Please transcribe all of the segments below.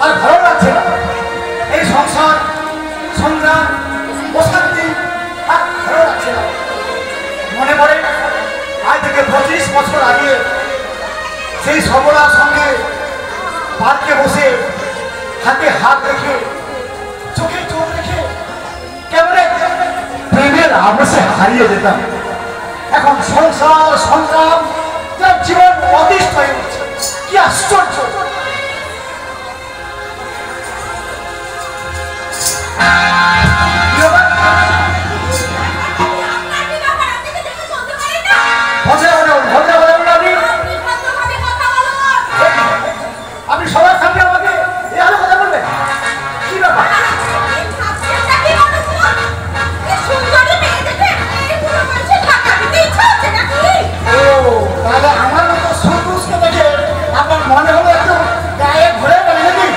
আর ভালো লাগছে না। এই সংসার সংগ্রাম অশান্তি আর ভালো লাগছে না। মনে পড়ে আজ থেকে 25 বছর আগে সেই সবলার সঙ্গে পার্কে বসে হাতে হাত রেখে চোখে চোখ রেখে কেমন প্রেমের আবেশে হারিয়ে যেতাম। এখন সংসার সংগ্রাম তার জীবন অতিষ্ঠ হয়ে উঠছে। কি আশ্চর্য! আপনি সবার সামনে আমাকে এই আলো কথা বলবেন? কি ব্যাপার? তাহলে আমার মতো সন্তুষ্টকে দেখে আপনার মনে হলো একটু গায়ে ঘুরে গেল নাকি?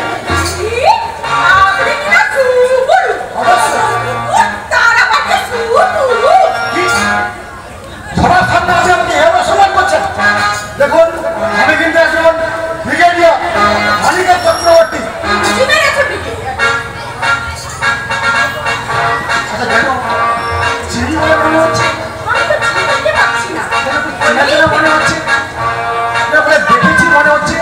সবার সামনে আপনি আমাকে এমন অসম্মান করছেন। দেখুন, আমি কিন্তু একজন ব্রিগেডিয়ার মানিকা চক্রবর্তী। আচ্ছা কেন চিনি বলে মনে হচ্ছে? মনে হচ্ছে দেখেছি মনে হচ্ছে।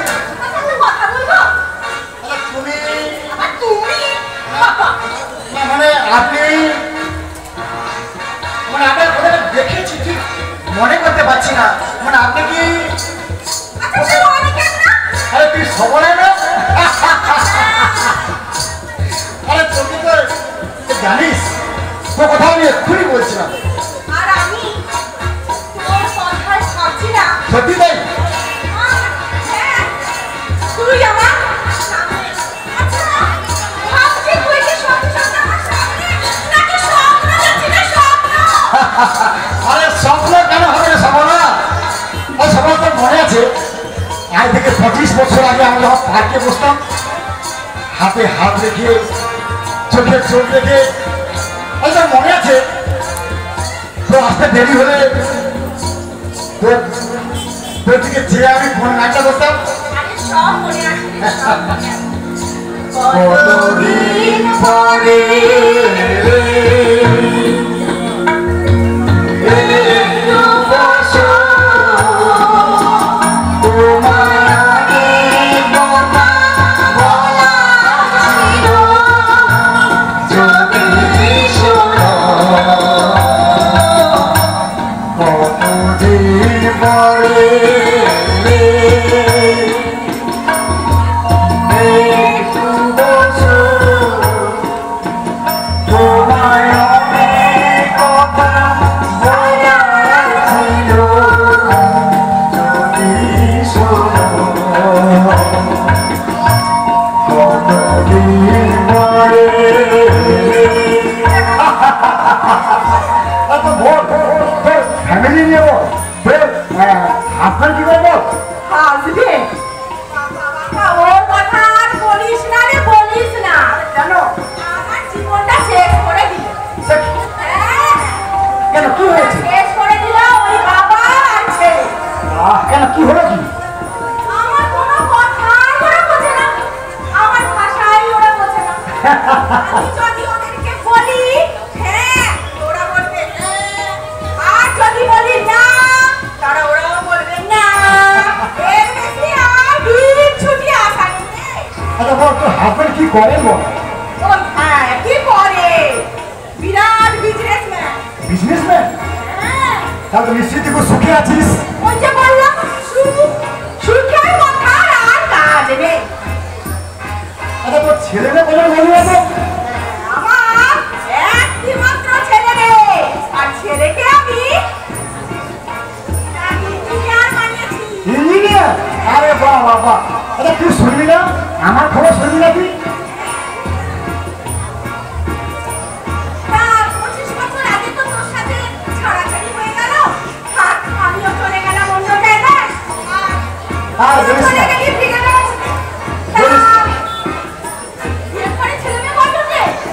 মানে আপনি মানে আপনার কোথায় দেখেছি ঠিক মনে করতে পারছি না। মানে আপনি কি আরে তুই সবলে না? আরে তুমি তো জানিস তো কথা আমি এক্ষুনি বলছিলাম। সত্যি তাই? আরে স্বপ্ন কেন হবে না সবলা? ওই সবলা তোর মনে আছে আজ থেকে 25 বছর আগে আমরা যখন পার্কে বসতাম হাতে হাত রেখে চোখে চোখ রেখে, ওই তোর মনে আছে? তো আসতে দেরি হলে তোর দিকে চেয়ে আমি ফোন নাচা করতাম। কতদিন পরে আপনার কি করবো? আসবে ওর কথা আর বলিস না রে, বলিস না। কেন? আমার জীবনটা শেষ করে দিল। কেন কি হয়েছে? শেষ করে দিল ওই বাবা আছে। কেন কি হলো কি? আমার কোনো কথা ওরা বোঝে না, আমার ভাষাই ওরা বোঝে না। আমি যদি ওদেরকে বলি হ্যাঁ ওরা বলবে হ্যাঁ, আর যদি বলি না তারা ওরাও বলবে না। এর বেশি আর ছুটি আসা নেই। আচ্ছা বল তো হাফের কি করে বল? ওই হ্যাঁ কি করে? বিরাট বিজনেসম্যান। বিজনেসম্যান? হ্যাঁ। তাহলে নিশ্চিত তুই সুখে আছিস। ওই যে বললাম সুখের কথা আর কাজ নেই। আচ্ছা তোর ছেলে মেয়ে বলে বলি আছে? আমার একটি মাত্র ছেলে রে, আর ছেলেকে আমি ইঞ্জিনিয়ার। আরে বাহ বাহ বাহ। আচ্ছা তুই শুনবি না আমার খবর? শুনবি না তুই?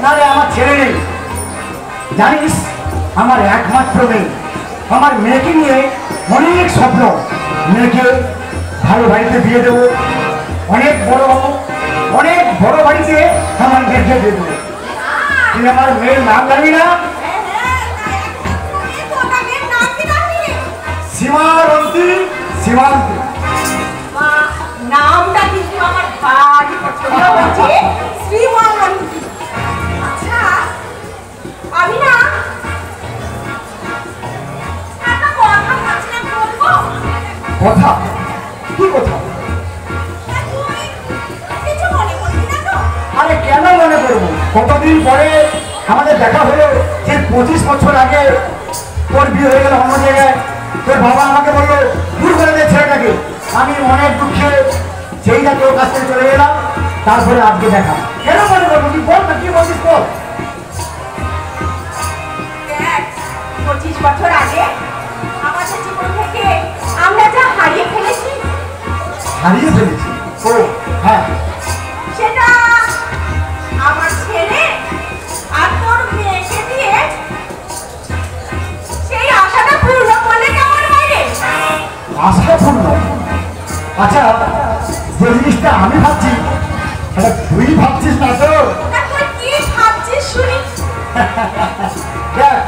না রে আমার ছেলে নেই। জানিস আমার একমাত্র মেয়ে, আমার মেয়েকে নিয়ে অনেক স্বপ্ন। মেয়েকে ভালো বাড়িতে বিয়ে দেবো, অনেক বড় হবো, অনেক বড় বাড়িতে আমার মেয়েকে দেব। তুই আমার মেয়ের নাম জানি না? সীমারন্তী, সীমান্তী। নামটা কিন্তু আমার ভারী পছন্দ হয়েছে, সীমান্তী। আচ্ছা আমি না একটা কথা ভাবছিলাম, বলবো? কথা? কি কথা? কিছু মনে করবি না তো? আরে কেন মনে করবো? কতদিন পরে আমাদের দেখা হলো, যে 25 বছর আগে তোর বিয়ে হয়ে গেল অন্য জায়গায়। তোর বাবা আমাকে বললো দূর করে দে ছেলেটাকে। আমি অনেক দুঃখে সেই না তোর কাছ থেকে চলে গেলাম। তারপরে আজকে দেখা। কেন মনে করবো? কি বল না, কি বলছিস বল। 25 বছর আগে আমাদের জীবন থেকে আমরা যা হারিয়ে ফেলেছি। হারিয়ে ফেলেছি? ও হ্যাঁ, সেটা আমার ছেলে আর তোর মেয়েকে দিয়ে সেই আশাটা পূর্ণ করলে কেমন হয় রে? আশা পূর্ণ? আচ্ছা, যে জিনিসটা আমি ভাবছি সেটা তুই ভাবছিস না তো? তা তুই কি ভাবছিস শুনি? দেখ,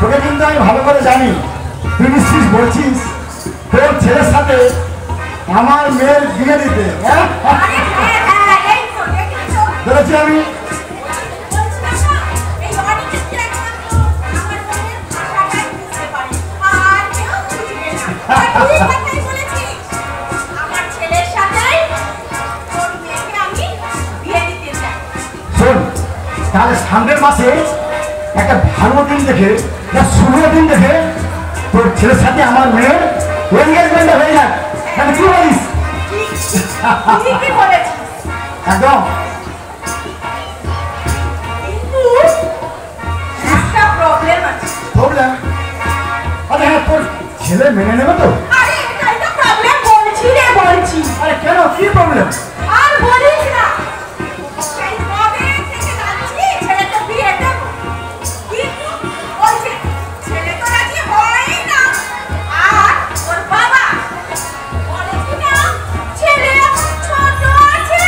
তোকে কিন্তু আমি ভালো করে জানি। তুই নিশ্চিত বলছিস তোর ছেলের সাথে আমার মেয়ের বিয়ে দিতে? হ্যাঁ, আরে হ্যাঁ হ্যাঁ, এই তো দেখেছো? ধরেছি আমি। বলছিলাম না, এই অনেক ক্ষেত্রে একমাত্র আমার মনের ভাষাটাই বুঝতে পারে, আর কেউ বুঝবে না। আর তুই কথাই বলেছিস, আমার ছেলের সাথেই তোর মেয়েকে আমি বিয়ে দিতে চাই। শোন, তাহলে সামনের মাসে একটা ভালো দিন দেখে, একটা শুভ দিন দেখে তোর ছেলের সাথে আমার মেয়ের এনগেজমেন্টটা হয়ে যাক। তাহলে কি বলিস? ঠিকই বলেছিস, একদম। কিন্তু একটা প্রবলেম আছে। প্রবলেম? আরে হ্যাঁ, তোর ছেলে মেনে নেবে তো? আরে এটাই তো প্রবলেম, বলছি রে বলছি। আরে কেন, কি প্রবলেম? আর বলিস না, সেই কবে থেকে যাচ্ছি ছেলেকে বিয়ে দেবো, কিন্তু ওই যে ছেলে তো রাজি হয়ই না। আর ওর বাবা বলে কি না, ছেলে এখন ছোট আছে,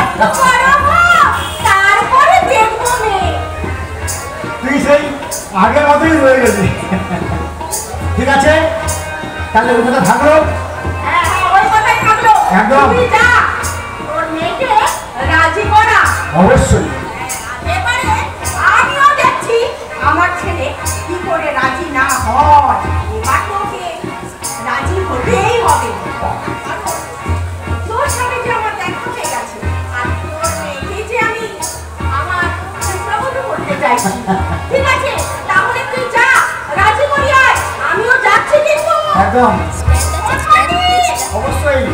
একটু বড় হোক, তারপরে দেখবো মেয়ে। তুই সেই আগের মতোই রয়ে গেছি। ঠিক আছে, তাহলে ওই কথা থাকলো। হ্যাঁ হ্যাঁ, ওই কথাই থাকলো। একদম। তুই যা তোর মেয়েকে রাজি করা। অবশ্যই। এবারে আমিও দেখছি আমার ছেলে কি করে রাজি না হয়। এবার তোকে রাজি হতেই হবে। কারণ তোর সাথে যে আমার দেখা হয়ে গেছে, আর তোর মেয়েকে যে আমি আমার পুত্রবধূ করতে চাইছি। ঠিক আছে, তাহলে তুই যা রাজি করি আয়, আমিও যাচ্ছি কিন্তু। একদম অবশ্যই।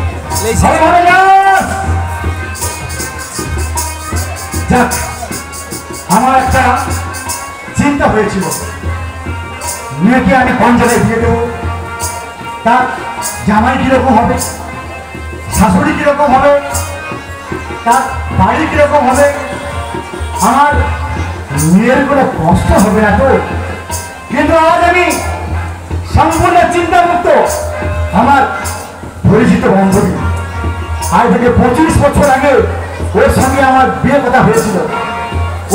ভালোভাবে যাস। যাক, আমার একটা চিন্তা হয়েছিল, মেয়েকে আমি কোন জায়গায় বিয়ে দেবো, তার জামাই কিরকম হবে, শাশুড়ি কিরকম হবে, তার বাড়ি কিরকম হবে, আমার মেয়ের কোনো কষ্ট হবে না তো? কিন্তু আজ আমি সম্পূর্ণ চিন্তামুক্ত। আমার পরিচিত বান্ধবী, আজ থেকে 25 বছর আগে ওর সঙ্গে আমার বিয়ে কথা হয়েছিল,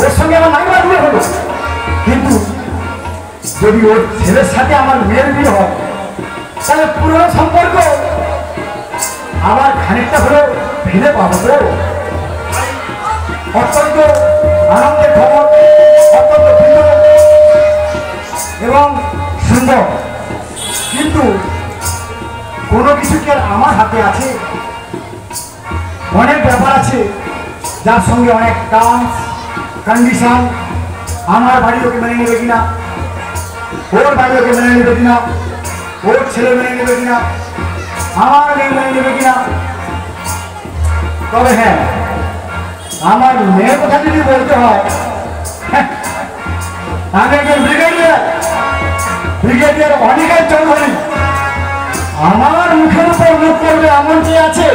ওর সঙ্গে আমার নাইবার বিয়ে হলো। কিন্তু যদি ওর ছেলের সাথে আমার মেয়ের বিয়ে হয়, তাহলে পুরনো সম্পর্ক আবার খানিকটা হলেও ফিরে পাবো তো। অত্যন্ত আনন্দের খবর, অত্যন্ত প্রিয় এবং সুন্দর। কিন্তু কোনো কিছু কি আর আমার হাতে আছে? অনেক ব্যাপার আছে যার সঙ্গে অনেক টার্মস কন্ডিশন। আমার বাড়ি ওকে মেনে নেবে কিনা, ওর বাড়ি ওকে মেনে নেবে কিনা, ওর ছেলে মেনে নেবে কিনা, আমার মেয়ে মেনে নেবে কিনা। তবে হ্যাঁ, আমার মেয়ের কথা যদি বলতে হয়, আমি একজন ব্রিগেডিয়ার অনিকেত চৌধুরী। আমার মুখের উপর মুখ করবে এমন কি আছে?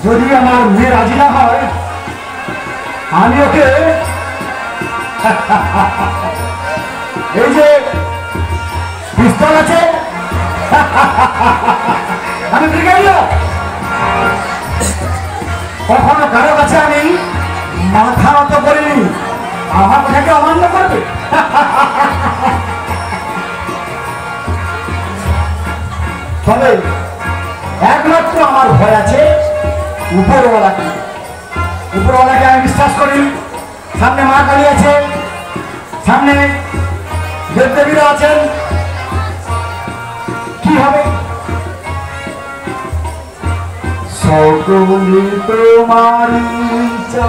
যদি আমার মেয়ে রাজি না হয়, আমি ওকে এই যে পিস্তল আছে, আমি ব্রিগেডিয়ার কখনো কারো কাছে আমি মাথা নত করিনি। আমার কথাকে অমান্য করবে? তবে একমাত্র আমার ভয় আছে উপরওয়ালাকে। উপরওয়ালাকে আমি বিশ্বাস করি। সামনে মা কালী আছে, সামনে দেবদেবীরা আছেন। কি হবে? সকলে তোমারি ইচ্ছা,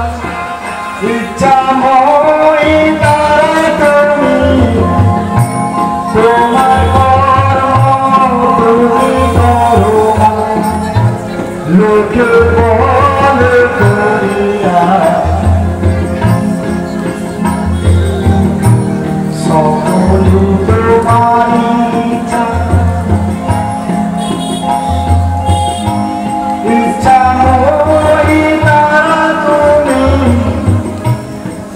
ইচ্ছাময় তারা তুমি, তোমার কর্ম তুমি করো, লোকে বলে করিয়া। সকলে তোমারি ইচ্ছা, ইচ্ছাময় তারা তুমি,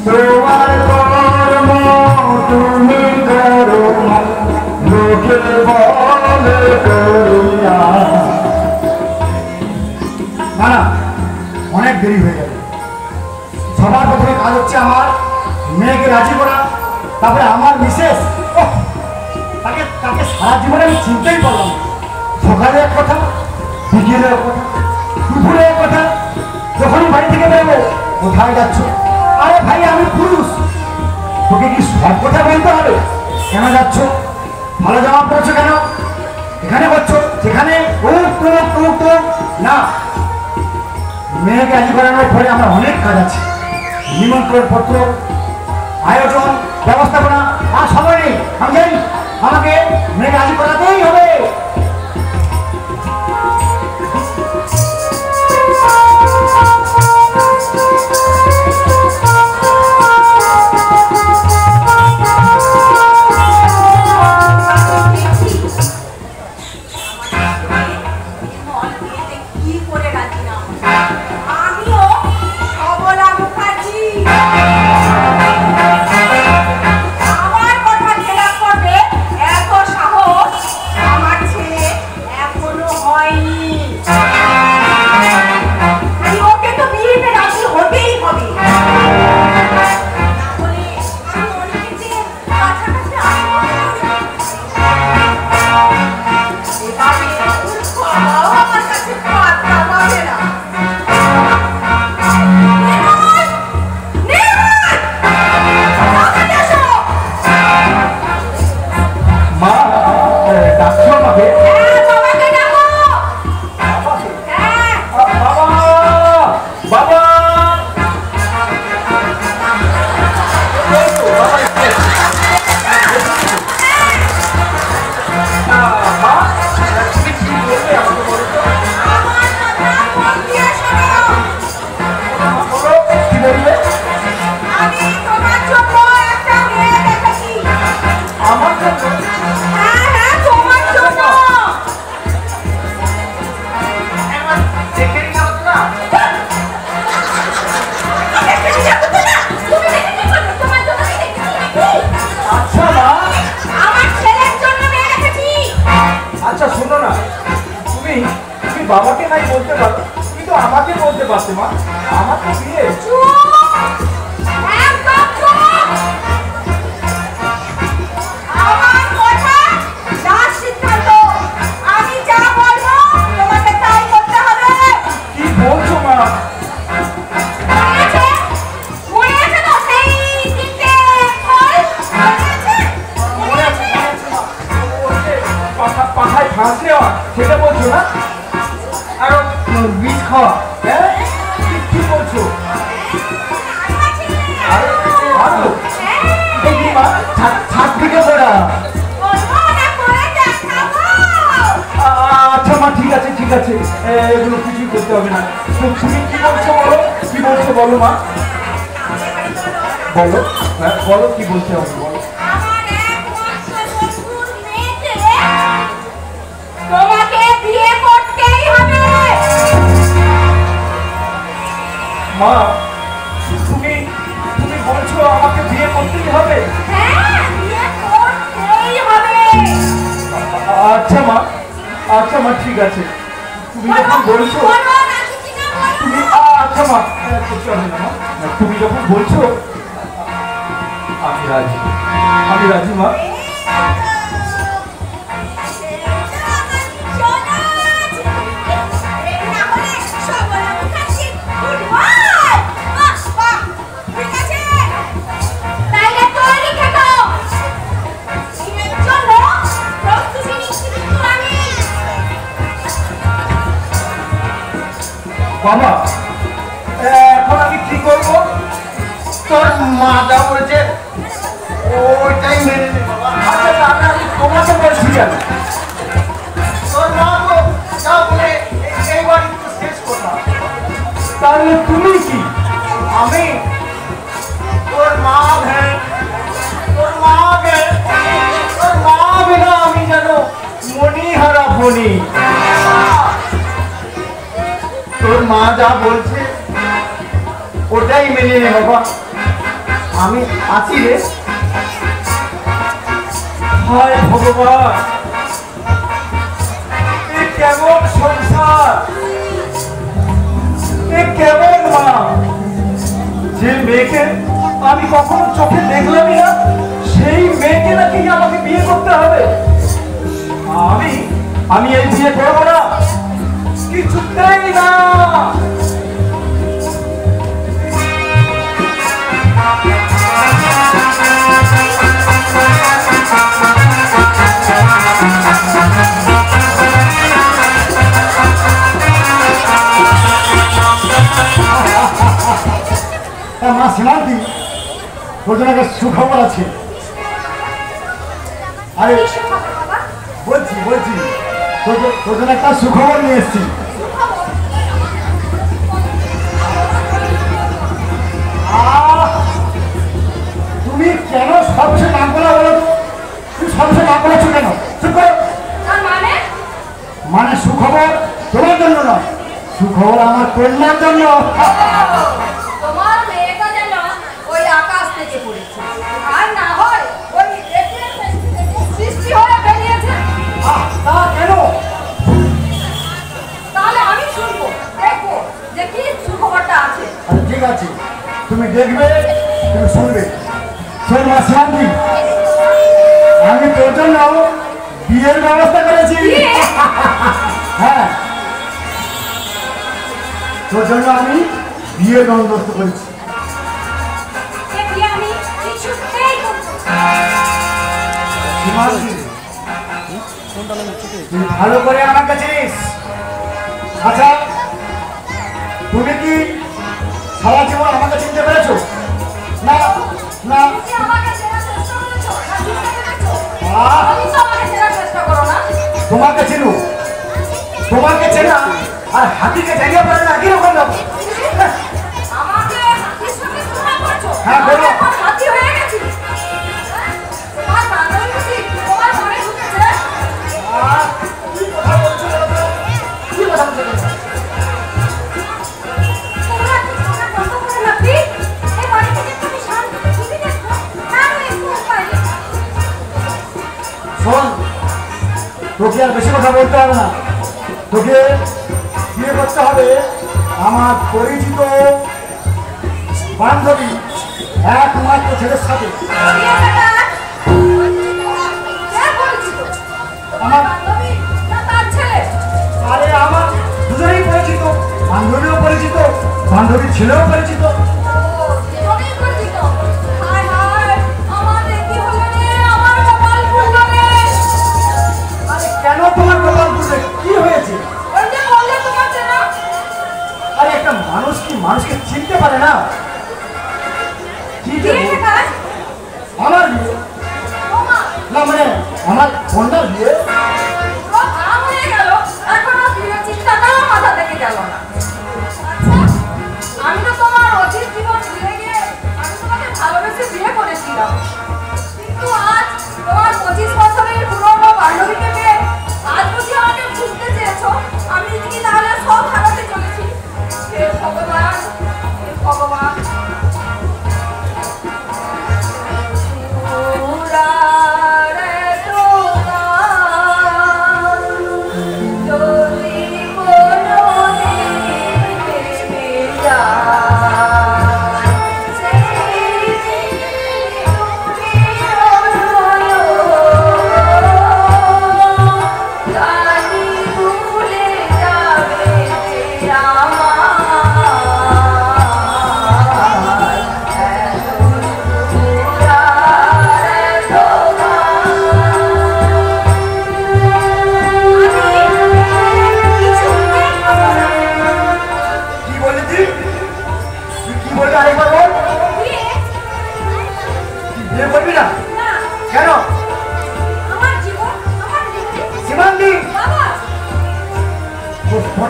তোমার কর্ম তুমি করো, লোকে বলে করিয়া। না, অনেক দেরি হয়ে গেল। সবার প্রথমে কাজ হচ্ছে আমার মেয়েকে রাজি করা, তারপরে আমার মিসেস, তাকে তাকে সারা জীবনে আমি চিনতেই পারলাম। সকালে এক কথা, বিকেলে এক কথা, দুপুরে এক কথা, যখনই বাড়ি থেকে বেরোবো কোথায় যাচ্ছ? আরে ভাই আমি পুরুষ, তোকে কি সব কথা বলতে হবে? কেন যাচ্ছ? ভালো জামা পড়ছো কেন? এখানে করছো সেখানে না। মেয়েকে রাজি করানোর পরে আমার অনেক কাজ আছে। নিমন্ত্রণ পত্র, আয়োজন, ব্যবস্থাপনা, আর সময় নেই। আমি জানি আমাকে মেয়েকে রাজি করাতেই হবে। বাবাকে নাই বলতে পারো, তুমি তো আমাকে বলতে পারতে মা। আমার তো বিয়ে। কি বলছো মা? পাখায় ফাঁস দেওয়া সেটা বলছো না? আরো বীজ খাওয়া, হ্যাঁ? কি বলছো? ছাদ থেকে পড়া। আচ্ছা মা, ঠিক আছে ঠিক আছে, এগুলো কিছুই করতে হবে না। তুমি কি বলছো বলো, কি বলছো বলো মা, বলো। হ্যাঁ বলো, কি বলতে হবে বলো। তোমাকে বিয়ে করতেই হবে। মা তুমি তুমি বলছো আমাকে বিয়ে করতেই হবে? হ্যাঁ, বিয়ে করতেই হবে। আচ্ছা মা, আচ্ছা মা, ঠিক আছে। তুমি যখন বলছো তুমি, আচ্ছা আচ্ছা মা, কিছু হবে না মা। তুমি যখন বলছো আমি রাজি, আমি রাজি মা। বাবা এখন আমি কি করবো? তোর মা যা বলেছে ওইটাই মেনে নে বাবা। আচ্ছা আমি তোমাকে বলছি কেন? তোর মা তো যা বলে এইবার তো শেষ কথা। তাহলে তুমি কি? আমি তোর মা ভেন, তোর মা ভেন, তোর মা বিনা আমি যেন মনিহারা বনি। তোর মা যা বলছে ওটাই মেনে নে বাবা। আমি আছি রে। হায় ভগবান, এ কেমন সংসার, এ কেমন মা! যে মেয়েকে আমি কখনো চোখে দেখলামই না, সেই মেয়েকে নাকি আমাকে বিয়ে করতে হবে। আমি এই বিয়ে করবো না, কিছুতেই না। মা সীমান্তি, তোর জন্য একটা সুখবর আছে। আরে বলছি তোর জন্য একটা সুখবর নিয়ে এসছি। তুমি কেন সবচেয়ে নাম বলা বলো? তুমি সবচেয়ে নাম বলেছো কেন? মানে সুখবর তোমার জন্য নয়, সুখবর আমার কন্যার জন্য। তোমার মেয়েটা যেন ওই আকাশ থেকে পড়েছে, আর না হয় ওই সৃষ্টি হয়ে বেরিয়েছে। তা কেন? তাহলে আমি শুনবো, দেখবো যে কি সুখবরটা আছে। ঠিক আছে, তুমি দেখবে, তুমি শুনবে। শোন মা শান্তি, আমি তোর জন্য বিয়ের ব্যবস্থা করেছি। হ্যাঁ, তোর জন্য আমি বিয়ের বন্দোবস্ত করেছি। আমি কিছুতেই করবো না। তুই ভালো করে আমার কাছে নিস। আচ্ছা, তুমি কি সারা জীবন আমাকে চিনতে পেরেছো? না না, তুমি আমাকে চেনার চেষ্টা করেছো? তুমি তো আমাকে চেনার চেষ্টা করো না। তোমাকে চিনো, তোমাকে চেনা আর হাতিকে জায়গা পারে না, কিরকম যাবো? আমাকে হাতির সঙ্গে তুলনা করছো? হ্যাঁ, বলো। আমি এখন হাতি হয়ে গেছি। তোমার বান্ধবী বুঝি তোমার মনে ঢুকেছে? কি কথা বলছো? কি কথা বলছো? তোমরা কি চোখে বন্ধ করে নাকি? এই বাড়ি থেকে তুমি শান্তিতে টিভি দেখো, না তো একটু উপায় নেই। শোন, তোকে আর বেশি কথা বলতে হবে না। তোকে বিয়ে করতে হবে আমার পরিচিত বান্ধবী একমাত্র ছেলের সাথে। বিয়েটা কার? কে পরিচিত? তোমার বান্ধবী না তার ছেলে? আরে আমার দুজনেই পরিচিত, বান্ধবীও পরিচিত, বান্ধবীর ছেলেও পরিচিত। দুজনেই পরিচিত। হায় হায়, আমাদের কি হলো রে? আমার কপাল পুড়লো রে। আরে কেন তোমার কপাল পুড়বে? কি হয়েছে? ওই যে বললে তোমার চেনা। আরে একটা মানুষ কি মানুষকে চিনতে পারে না? কি যে বিয়েটা কার? আমার বিয়ে তোমার। না, মানে আমার বোনটার বিয়ে। পুরো ভাঙ হয়ে গেল, এখনো বিয়ের চিন্তাটাও মাথা থেকে গেল না। আচ্ছা, আমি তো তোমার অতি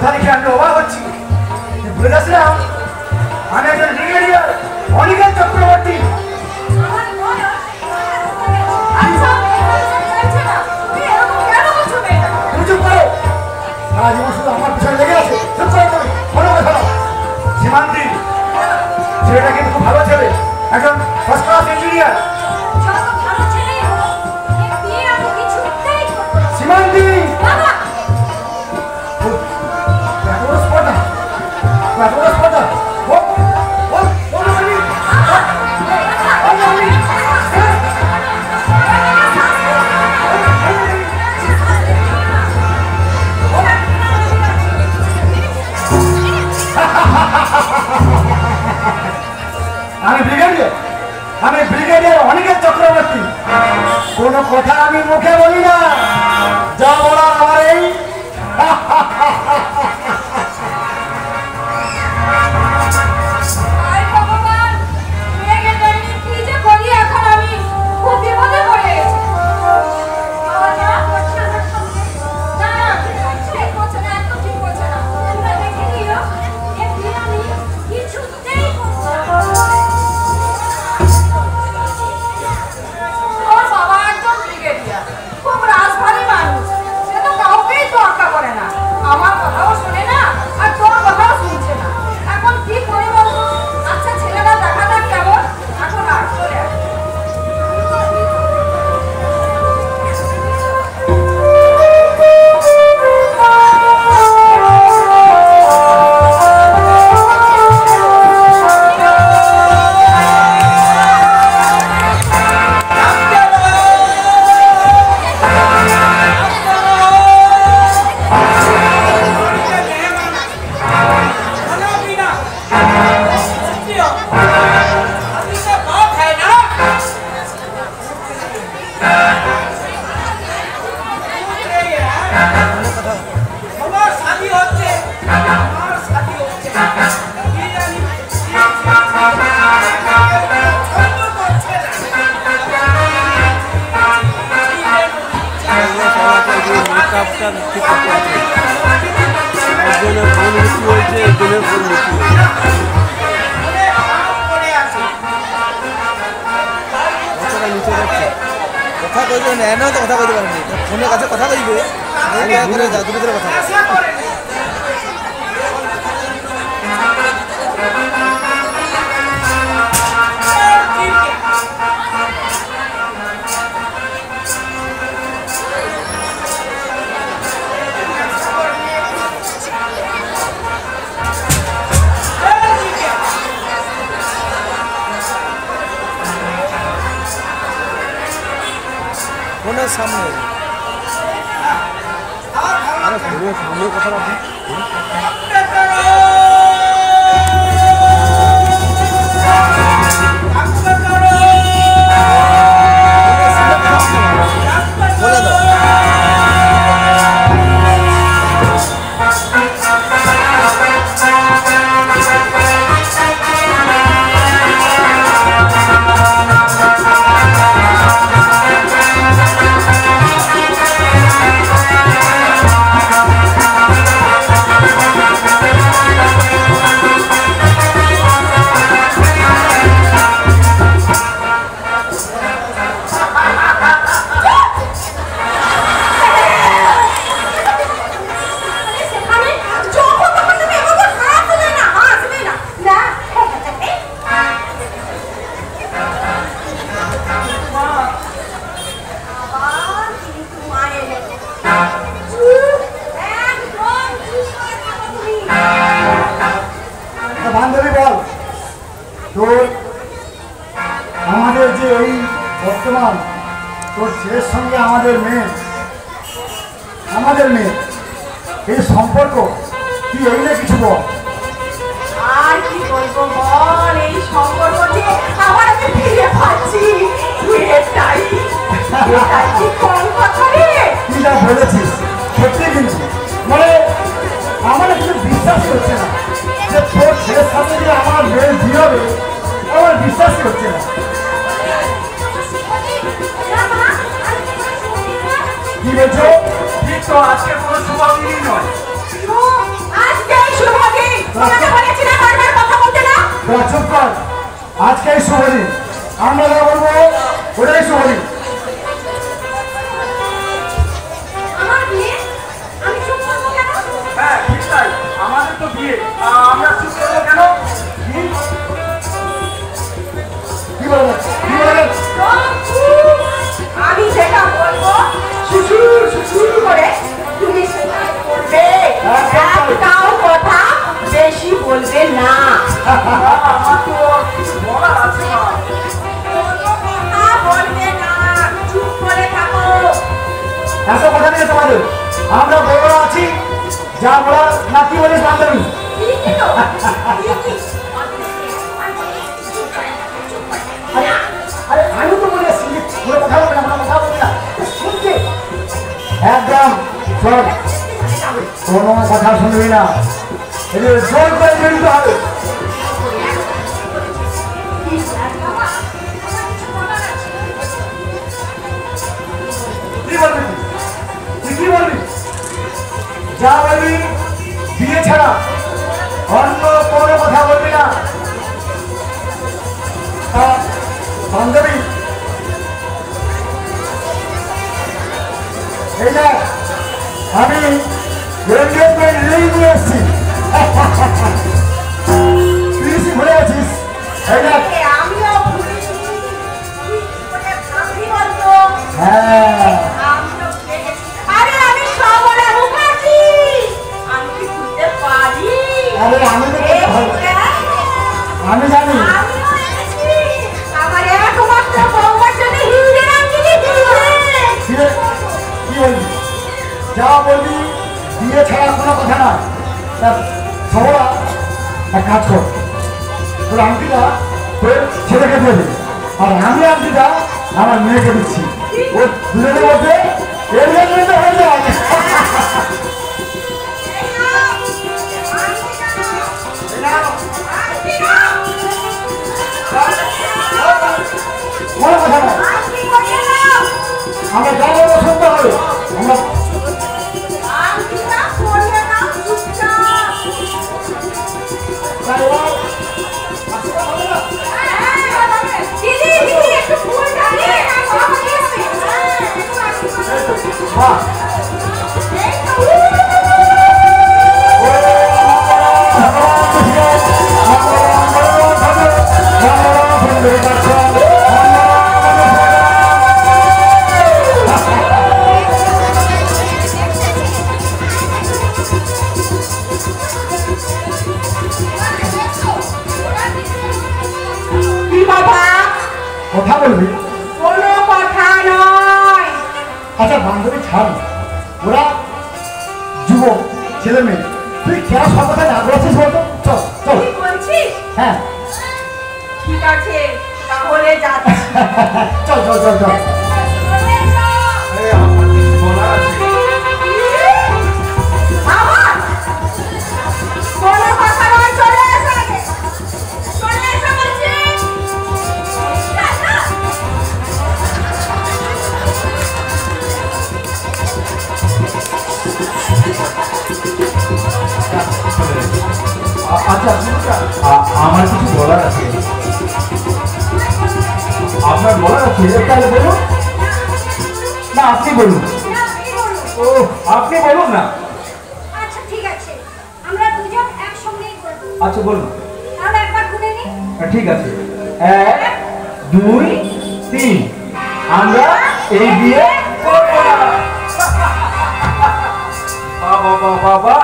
কথা দেখে আমি অবাক হচ্ছি। বলেছিলাম আমি একজন ব্রিগেডিয়ার অনিকেত চক্রবর্তী। সারা জীবন শুধু আমার পিছনে লেগে আছে। সীমান্তি ছেলেটা কিন্তু খুব ভালো ছেলে, একজন ফার্স্ট ক্লাস ইঞ্জিনিয়ার। সীমান্তি আমি ব্রিগেডিয়ার অনিকেত চক্রবর্তী। কোনো কথা আমি মুখে বলি না, যা বলার আমার এই। কথা বলতে পারেনি, ফোনের কাছে কথা বলবে দূরে কথা। ফোনের সামনে ফোনের সামনে কথা বলছি। বলে দাও বান্ধবী বল, তোর আমাদের যে এই বর্তমান তোর ছেলের সঙ্গে আমাদের মেয়ে এই সম্পর্ক, তুই এই না কিছু বল। আর কি বলবো বল, এই সম্পর্ক যে আবার আমি ফিরে পাচ্ছি, এটাই কি কম কথা রে। তুই যা বলেছিস সত্যি, কিন্তু মানে আমার কিছু বিশ্বাস হচ্ছে না যে তোর ছেলের সাথে যে আমার মেয়ের বিয়ে হবে, আমার বিশ্বাসই হচ্ছে না। কি বলছো? ঠিক তো, আজকে কোনো শুভ দিনই নয়। তোমাকে বলেছি না বারবার কথা বলতে না। তোরা চুপ কর। আজকে এই শুভ দিন, আমরা যা বলবো ওটাই শুভ দিন। আমার বিয়ে আমি চুপ করবো কেন? হ্যাঁ ঠিক তাই, আমাদের তো বিয়ে, আমরা চুপ করবো কেন? কি বলবেন? কি বলবেন? আমি যেটা বলবো সুসুর সুসুর করে তুমি সেটা করবে, একটাও কথা বেশি বলবে না। আমার তো বলার আছে না। কোনো কথা বলবে না, চুপ করে থাকো। এত কথা নেই তোমাদের, আমরা বড় আছি, যা বলার না কি বলিস বান্ধবী। ঠিকই তো, ঠিকই। আরে আমি তো বলে আসছি পুরো কথা বলবে না, কথা বলবে না, শুনছি একদম শোন, কোনো কথা শুনবি না, জোর করে জড়িত হবে। কি বলবি তুই? কি বলবি? যা বলবি বিয়ে ছাড়া অন্য কোনো কথা বলবি না। বান্ধবী এই না, আমি এনগেজমেন্ট রিং নিয়ে এসেছি। তুই ভুলে আছিস? এই না, আমিও ভুলিনি, বলে ভাবি বলতো। হ্যাঁ আমিও ভুলে গেছি। আরে আমি সবরে মুখার্জি, আমি কি ভুলতে পারি? আরে আমি তো তোকে ভালো- আমি জানি। আমিও এনেছি আমার একমাত্র বউয়ের জন্য হিন্দে রাখছিলি হিন্দে। কি বলবি? যা বলবি বিয়ে ছাড়া কোনো কথা না। সবরা এক কাজ কর, তোর আংটিটা তোর ছেলেকে দিয়ে দিবি, আর আমি আংটিটা আমার মেয়েকে দিচ্ছি। ওর দুজনের মধ্যে এনগেজমেন্ট হয়ে যায়। কোনো কথা না, আমরা যা বলবো শুনতে হবে। আমরা তাই বল, আজকে হবে না? বাহ, কথা বলবি? কোনো কথা নয়। আচ্ছা বান্ধবী ছাড়, ওরা যুবক ছেলে মেয়ে, তুই কেন সব কথা না বলছিস বলতো? চল চল। কি বলছিস? হ্যাঁ ঠিক আছে, তাহলে যাচ্ছি। চল চল চল চল। আমার কোনো কথা নয়, চলে এসো আগে। চলে এসো বলছি। আচ্ছা আমার কিছু বলার আছে। আপনার বলার আছে তাহলে বলুন না, আপনি বলুন। ও আপনি বলুন না। আচ্ছা ঠিক আছে, আমরা দুজন একসঙ্গেই করব। আচ্ছা বলুন। তাহলে একবার গুনে নি। ঠিক আছে, 1 2 3, আমরা এই বিয়ে করবো না। বাবা বাবা,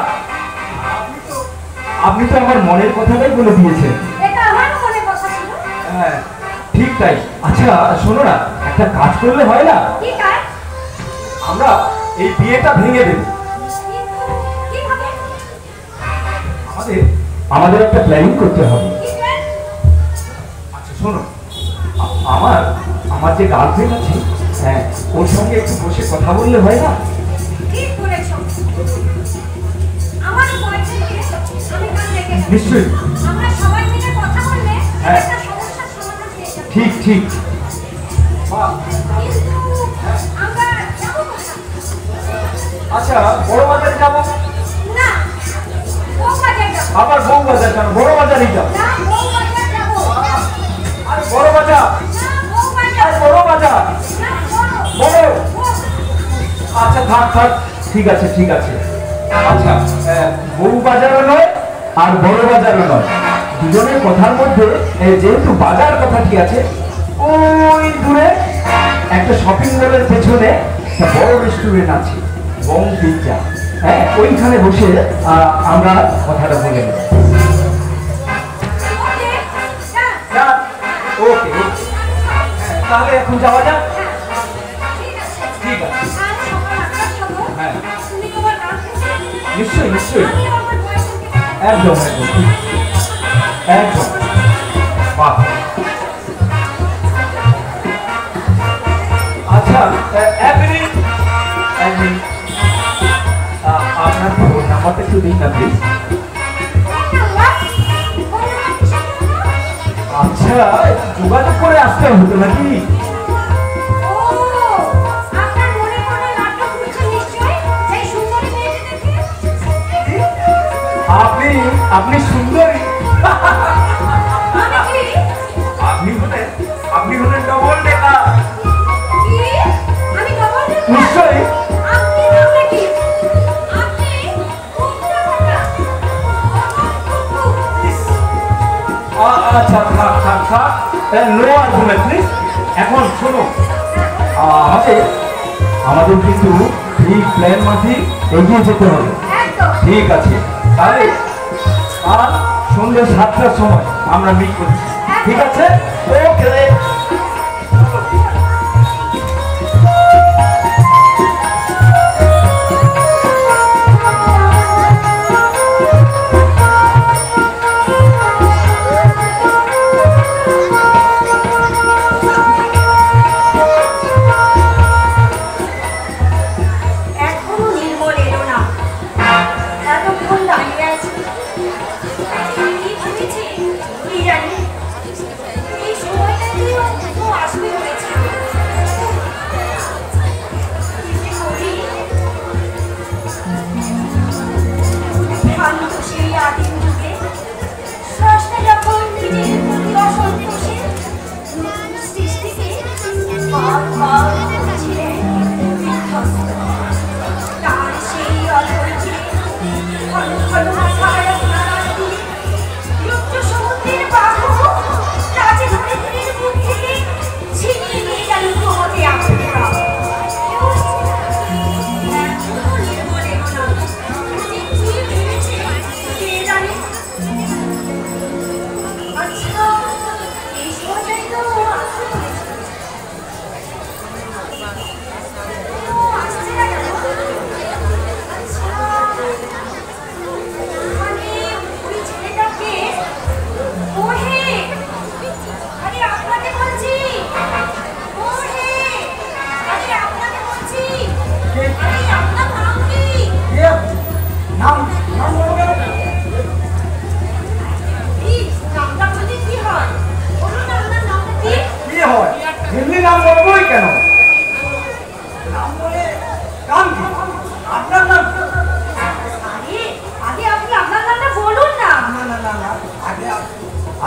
আপনি তো আমার মনের কথাটাই বলে দিয়েছেন। এটা আমার মনে কথা ছিল। হ্যাঁ ঠিক তাই। আচ্ছা শোনো না, একটা কাজ করলে হয় না? কি কাজ? আমরা এই বিয়েটা ভেঙে দেব। কিভাবে? আমাদের একটা প্ল্যানিং করতে হবে। কি plan? আচ্ছা শোনো, আমার যে গার্লফ্রেন্ড আছে, হ্যাঁ ওর সঙ্গে একটু বসে কথা বললে হয় না? ঠিক বলেছো। আমার বয়ফ্রেন্ডকে আমি কাল ডেকে নেব। নিশ্চয়ই। আমরা সবাই মিলে কথা বললে হ্যাঁ। একটা সমস্যার সমাধান পেয়ে যাবো। ঠিক ঠিক। কিন্তু আমরা যাবো কোথায়? আচ্ছা বড় বাজারে যাবো। না, ও বাজারে যাবো। আবার বউ বাজার কেন? বড় বাজারই যাও। না বউ বাজার যাবো। আর বড় বাজার, না বউ বাজার। আর বড় বাজার, না বড়। বড়। আচ্ছা থাক থাক, ঠিক আছে ঠিক আছে। আচ্ছা বউ বাজারও নয় আর বড় বাজারও নয়, দুজনের কথার মধ্যে যেহেতু বাজার কথাটি আছে, ওই দূরে একটা শপিং মলের পেছনে একটা বড় রেস্টুরেন্ট আছে, বং পিজ্জা। হ্যাঁ, ওইখানে বসে আমরা কথাটা বলে নেব। ওকে না ওকে, তাহলে এখন যাওয়া যাক। ঠিক আছে। ঠিক আছে, আর সকাল 8টার সময় হ্যাঁ তুমি তোমার গান শুনতে নিশ্চয়ই নিশ্চয়ই, আমি আমার বয়ফ্রেন্ডকে একদম একদম একদম। বাহ, আচ্ছা এক মিনিট এক মিনিট, আপনার ফোন নাম্বারটা একটু দিন না প্লিজ। আচ্ছা, যোগাযোগ করে আসতে হতো নাকি? আপনি আপনি সুন্দরী। আপনি হলেন ডবল ডেকার। নিশ্চয়ই। আচ্ছা থাক থাক থাক, নো আর্গুমেন্ট প্লিজ। এখন শোনো, আমাদের কিন্তু ঠিক প্ল্যান মাফিক এগিয়ে যেতে হবে। ঠিক আছে, তাহলে আর সন্ধ্যে 7টার সময় আমরা মিট করছি। ঠিক আছে, ওকে।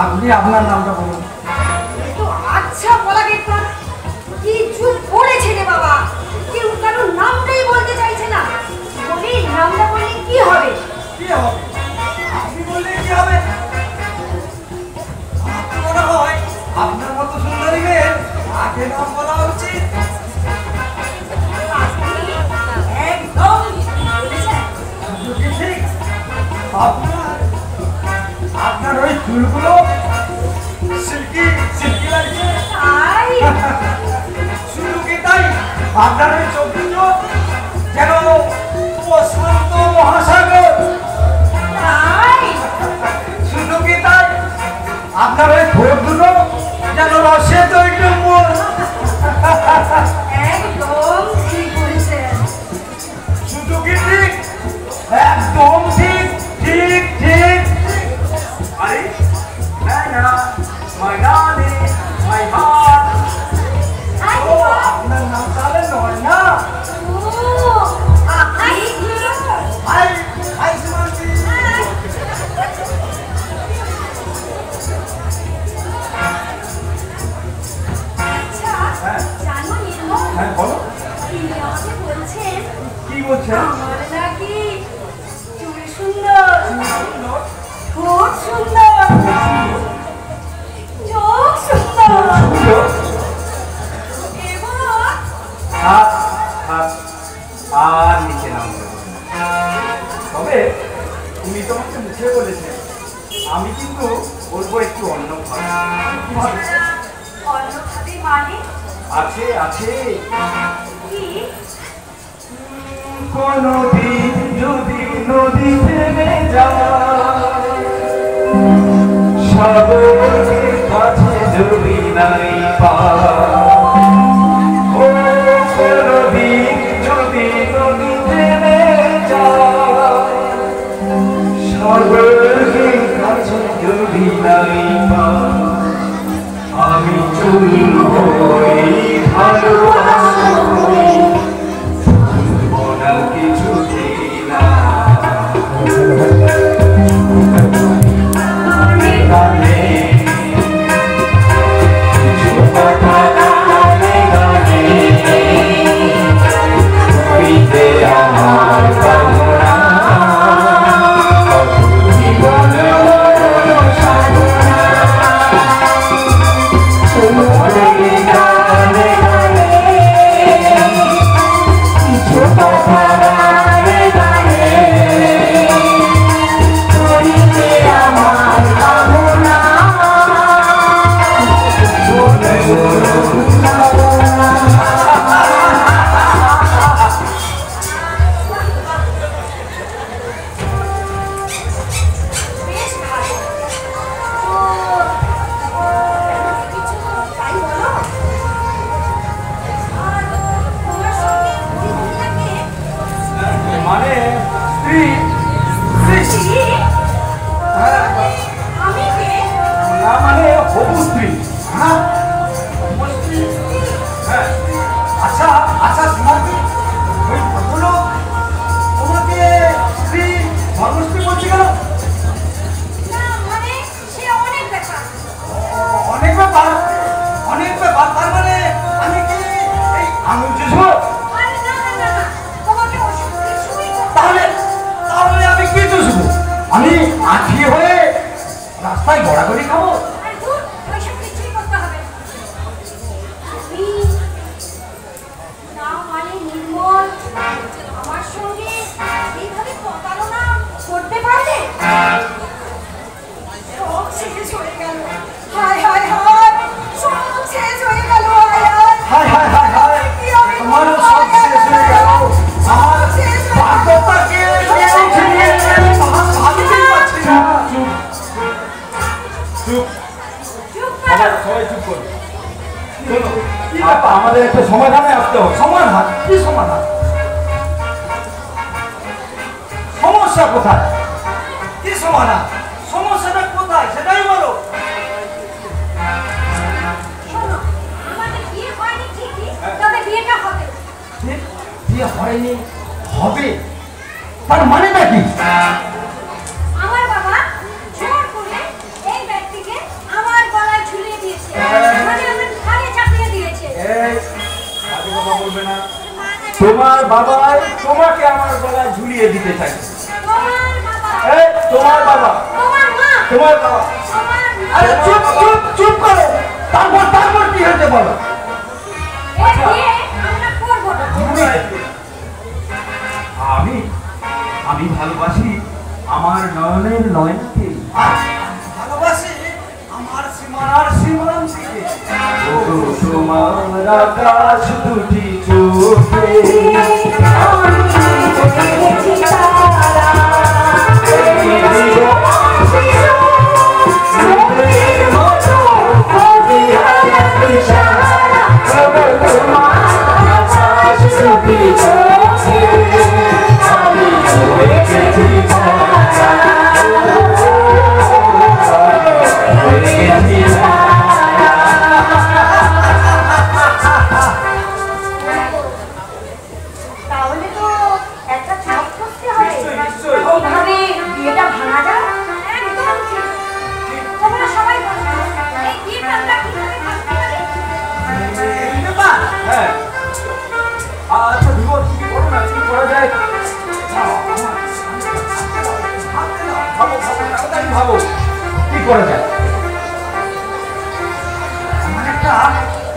আপনি আপনার নামটা বলুন। আচ্ছা বলা গেছে, কি চুপ করেছে রে বাবা, কেউ কারোর নামটাই বলতে চাইছে না। বলি নামটা বললে কি হবে? কি হবে? আপনি বললে কি হবে? মনে হয় আপনার মতো সুন্দরী মেয়ে আগে নাম বলা উচিত। একদম ঠিক। আপনার ওই চুলগুলো সিল্কি সিল্কি লাগছে। শুধু কি তাই, আপনার ওই চোখ দুটো যেন প্রশান্ত মহাসাগর। শুধু কি তাই, আপনার ওই ঠোঁট দুটো যেন রসে তৈরি মোর। একদম ঠিক বলেছেন। শুধু কি ঠিক? একদম ঠিক ঠিক ঠিক। আরে my darling, my heart. আপনার নাম তাহলে নয় না? আপনি হাই হাই সুমান্তি। বলছেন? আমার নাকি চুল সুন্দর, ঠোঁট সুন্দর, চোখ সুন্দর এবং আর নিচে নামতে হবে না। তবে তুমি তোমাকে মুখে বলেছে, আমি কিন্তু বলবো একটু অন্য ভাবে। অন্য ভাবে মানে আছে আছে কি? কোনো দিন যদি নদী থেমে যায়, সাগরের কাছে যদি নাই পায়, ও কোনো দিন যদি নদী থেমে যায়, সাগরের কাছে যদি নাই পায়, আমি চলব এই ভালোবাসা কিছুতেই না। গানে কিছু কথা গানে গানে কইতে আমার কামনা, জীবন সাধনা গানে গানে কিছু কথা গানে গানে কইতে আমার কামনা, বেশ ভালো। কিছু তাই বলো। আর তোমার সঙ্গে দিদিটাকে মানে স্ত্রী স্ত্রী? আমি কে? না, মানে হবু স্ত্রী। হ্যাঁ হ্যাঁ। আচ্ছা আচ্ছা সীমান্তি, ওই ভদ্রলোক তোমাকে স্ত্রী ধর্মস্ত্রী বলছি কেন? না মানে সে অনেক ব্যাপার। অনেক ব্যাপার, অনেক ব্যাপার। তার মানে আমি কি এই আঙুল চুষবো? আরে না না না না, তোমাকে ওসব কিছুই করতে তাহলে তাহলে আমি কি চুষবো? আমি আঠি হয়ে রাস্তায় গড়াগড়ি খাবো? আরে ধুর, ওইসব কিছুই করতে হবে না। তুমি না মানে নির্মল আমার সঙ্গে এইভাবে প্রতারণা করতে পারলে? সব শেষ হয়ে গেল। হায় হায় হায়, সব শেষ হয়ে গেল। হায় হায় হায় হায় হায় হায়, আমারও সব শেষ হয়ে গেল। আমার বাধ্যতাকে কেউ ছিনিয়ে নিয়ে ভাবতেই পারছি না। চুপ চুপ সবাই করো। সবাই চুপ করো। শোনো, কি ব্যাপার? আমাদের একটা সমাধানে আসতে হবে। সমাধান? কি সমাধান? সমস্যা কোথায়? কি সমাধান? সমস্যাটা কোথায় সেটাই বলো। শোনো, আমাদের বিয়ে হয়নি ঠিকই, তবে বিয়েটা হবে। ঠিক, বিয়ে হয়নি, হবে, তার মানেটা কি? আমার বাবা জোর করে এই ব্যক্তিকে আমার গলায় ঝুলিয়ে দিয়েছে, মানে আমার ঘাড়ে চাপিয়ে দিয়েছে। এই বাজে কথা বলবে না। তোমার বাবাই তোমাকে আমার গলায় ঝুলিয়ে দিতে চাই। তোমার বাবা, এই তোমার বাবা, তোমার মা, তোমার বাবা। তোমার মা। আরে চুপ চুপ চুপ করো। তারপর কি হতে বলো? এই বিয়ে আমরা করবো না। আমি আমি ভালোবাসি আমার নয়নের নয়নকে, ভালোবাসি আমার সীমানার সীমান্তিকে। ওগো তোমার আকাশ দুটি চোখে আমি দেখেছি তারা, এই জীবন নদীর মতো অবিহারা দিশারা। ওগো তোমার আকাশ দুটি চোখে আমি দেখেছি তারা, দেখেছি তাহলে তো এত ভাবো কি করা যায়? আমার একটা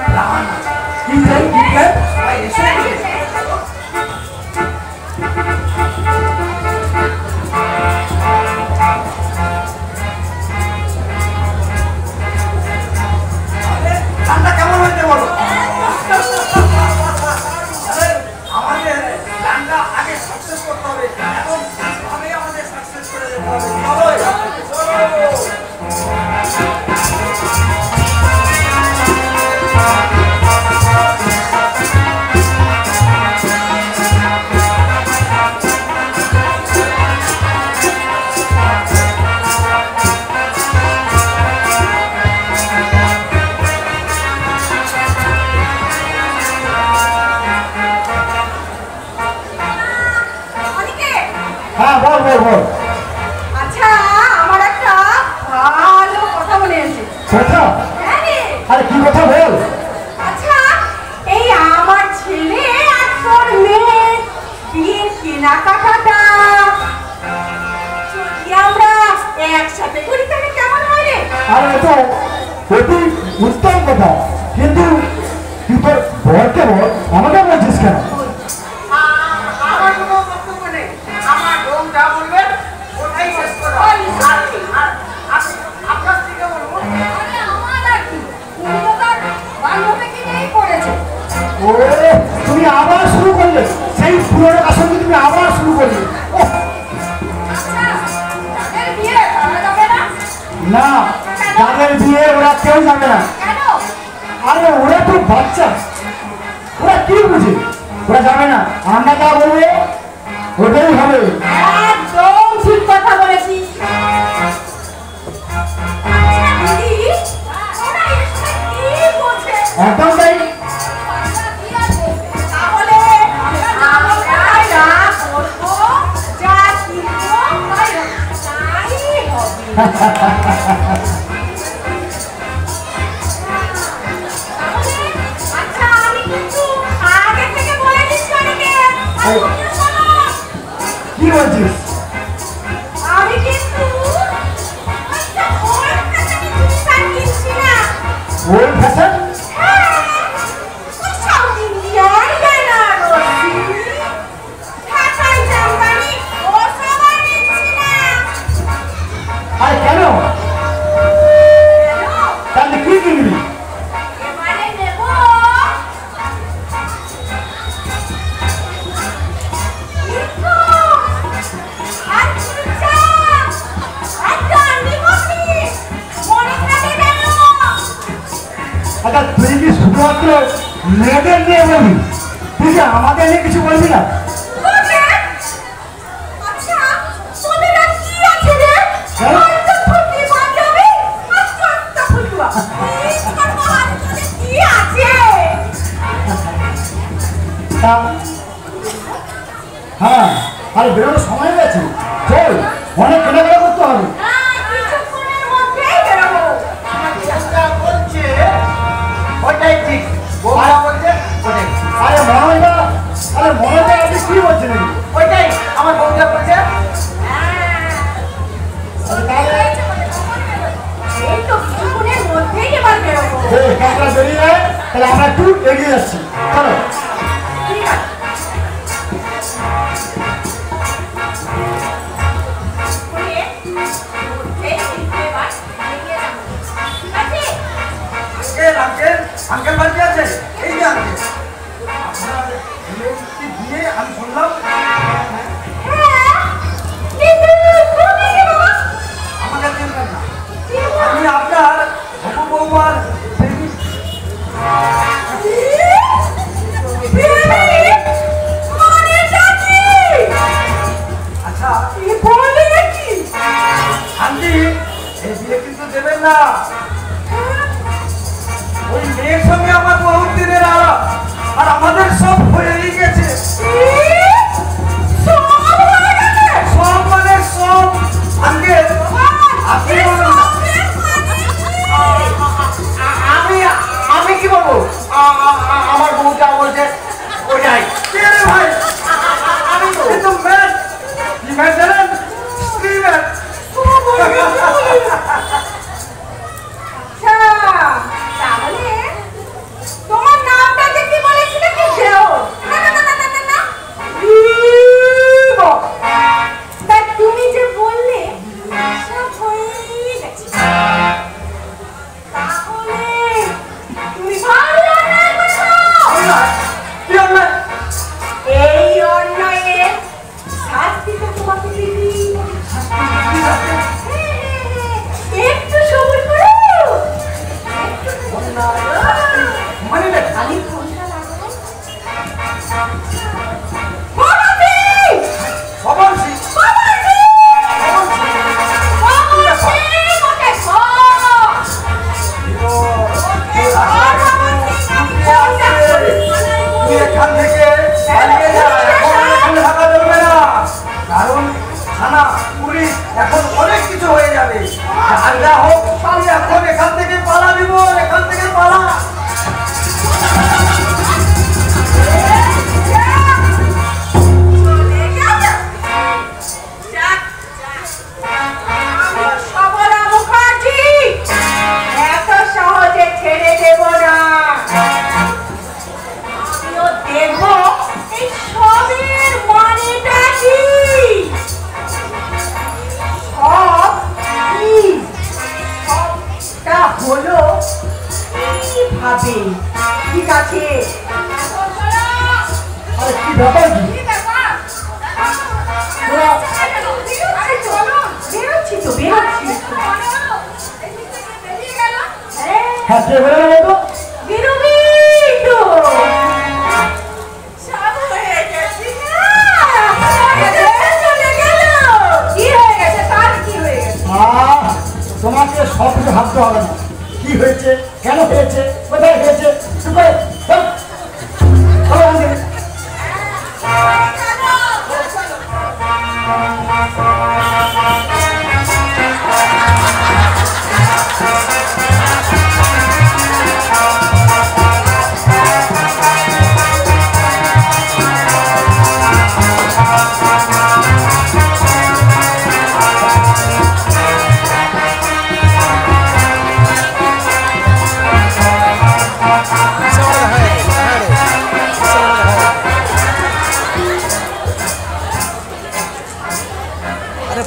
প্ল্যান আছে। কি প্ল্যান? কি প্ল্যান? সবাই এসে প্ল্যানটা কেমন হয়েছে বলো? আরে আমাদের প্ল্যানটা আগে সাকসেস করতে হবে এবং আমি আমাদের সাকসেস করে যেতে হবে অনিকেত, হ্যাঁ বল বল বল। আচ্ছা আমার একটা ভালো কথা মনে এসেছে। কথা? হ্যাঁ রে। আরে কি কথা বল? আচ্ছা এই আমার ছেলে আর তোর মেয়ে বিয়ের কেনাকাটাটা যদি আমরা একসাথে করি তাহলে কেমন হয় রে? আর এটা অতি উত্তম কথা, কিন্তু তুই তোর বরকে বল, আমাকে বলছিস কেন? আমার কোনো বক্তব্য নেই আমার বোন যা বলবেন ওটাই শেষ করো আপনার থেকে বলবো আরে আমার আর কি? উনি তো তার বান্ধবীকে নিয়েই পড়েছে। ওরে তুমি আবার শুরু করলে, সেই পুরোনো কাশনকে তুমি আবার শুরু করলে। ওহ, আচ্ছা তাদের বিয়ে করা যাবে না? না, যাদের বিয়ে ওরা কেউ যাবে না। কেন? আরে ওরা তো বাচ্চা, ওরা কি বুঝে? ওরা যাবে না, আমরা যা বলবো ওটাই হবে। একদম ঠিক কথা বলেছিস। আচ্ছা দিদি, ওরা এসে কি বলছে? একদম তাই। তাহলে আমরা যা করবো, যা কিনবো, তাই হবে। তাহলে, আচ্ছা আমি কিন্তু আগে থেকে বলে দিচ্ছি অনিকেত, আর তুমিও শোনো। কি বলছিস? আমি কিন্তু একটা ওর কাছে জিনিস আর কিনছি না। ওই ফ্যাশন? হ্যাঁ, ওই সাউথ ইন্ডিয়ান বেনারসি, ঢাকাই জামদানি, ওসব আর কিনছি না। আরে কেন? কেন? তাহলে কি কিনবি? এবারে নেব ইকো, আর চুড়িদার, আর ডান্ডি বসি, মনে থাকে যেন। আচ্ছা তুই কি শুধুমাত্র মেয়েদের নিয়ে বলবি? তুই কি আমাদের নিয়ে কিছু বলবি না? তোদের? আচ্ছা, তোদের আর কি আছে রে? হ্যাঁ? হয়তো ফুটি পাঞ্জাবি, আর চট্টা ফুটুয়া। এই সর্বহারা তোদের কি আছে? তা হ্যাঁ, আরে বেরোনোর সময় হয়ে গেছে, চল অনেক কেনাকাটা করতে হবে। না, কিছুক্ষণের মধ্যেই বেরোবো। যা বলছে ওটাই ঠিক বৌমা বলছে ওটাই আরে মনোজা, আরে মনোজা আপনি কি বলছেন নাকি? ওইটাই আমার বৌমা বলছে আচ্ছা তাহলে এই তো কিছুক্ষণের মধ্যেই এবার বেরোবো। কাজটা বেরিয়ে যায়, তাহলে আমরা একটু এগিয়ে যাচ্ছি, চলো। ঠিক আছে। বলে, মধ্যেই কিন্তু এবার এগিয়ে যাবো। ঠিক আছে? আঙ্কেল আঙ্কেল বাড়ি আছে এই যে আঙ্কেল আপনার মেয়েকে দিয়ে আমি শুনলাম হ্যাঁ, কিন্তু তুমি কি বাবা? আমাকে চিনবেন না আমি আপনার হবু বৌমার প্রেমিক। কি? কে বলে তো বিরুবিটু সব হয়ে গেছে চলে গেল। কি হয়ে গেছে? তার কি হয়ে গেছে? তোমাকে সব কিছু ভাবতে হবে না। কি হয়েছে, কেন হয়েছে, কোথায় হয়েছে, চুপ করে চল। চলো বন্ধু।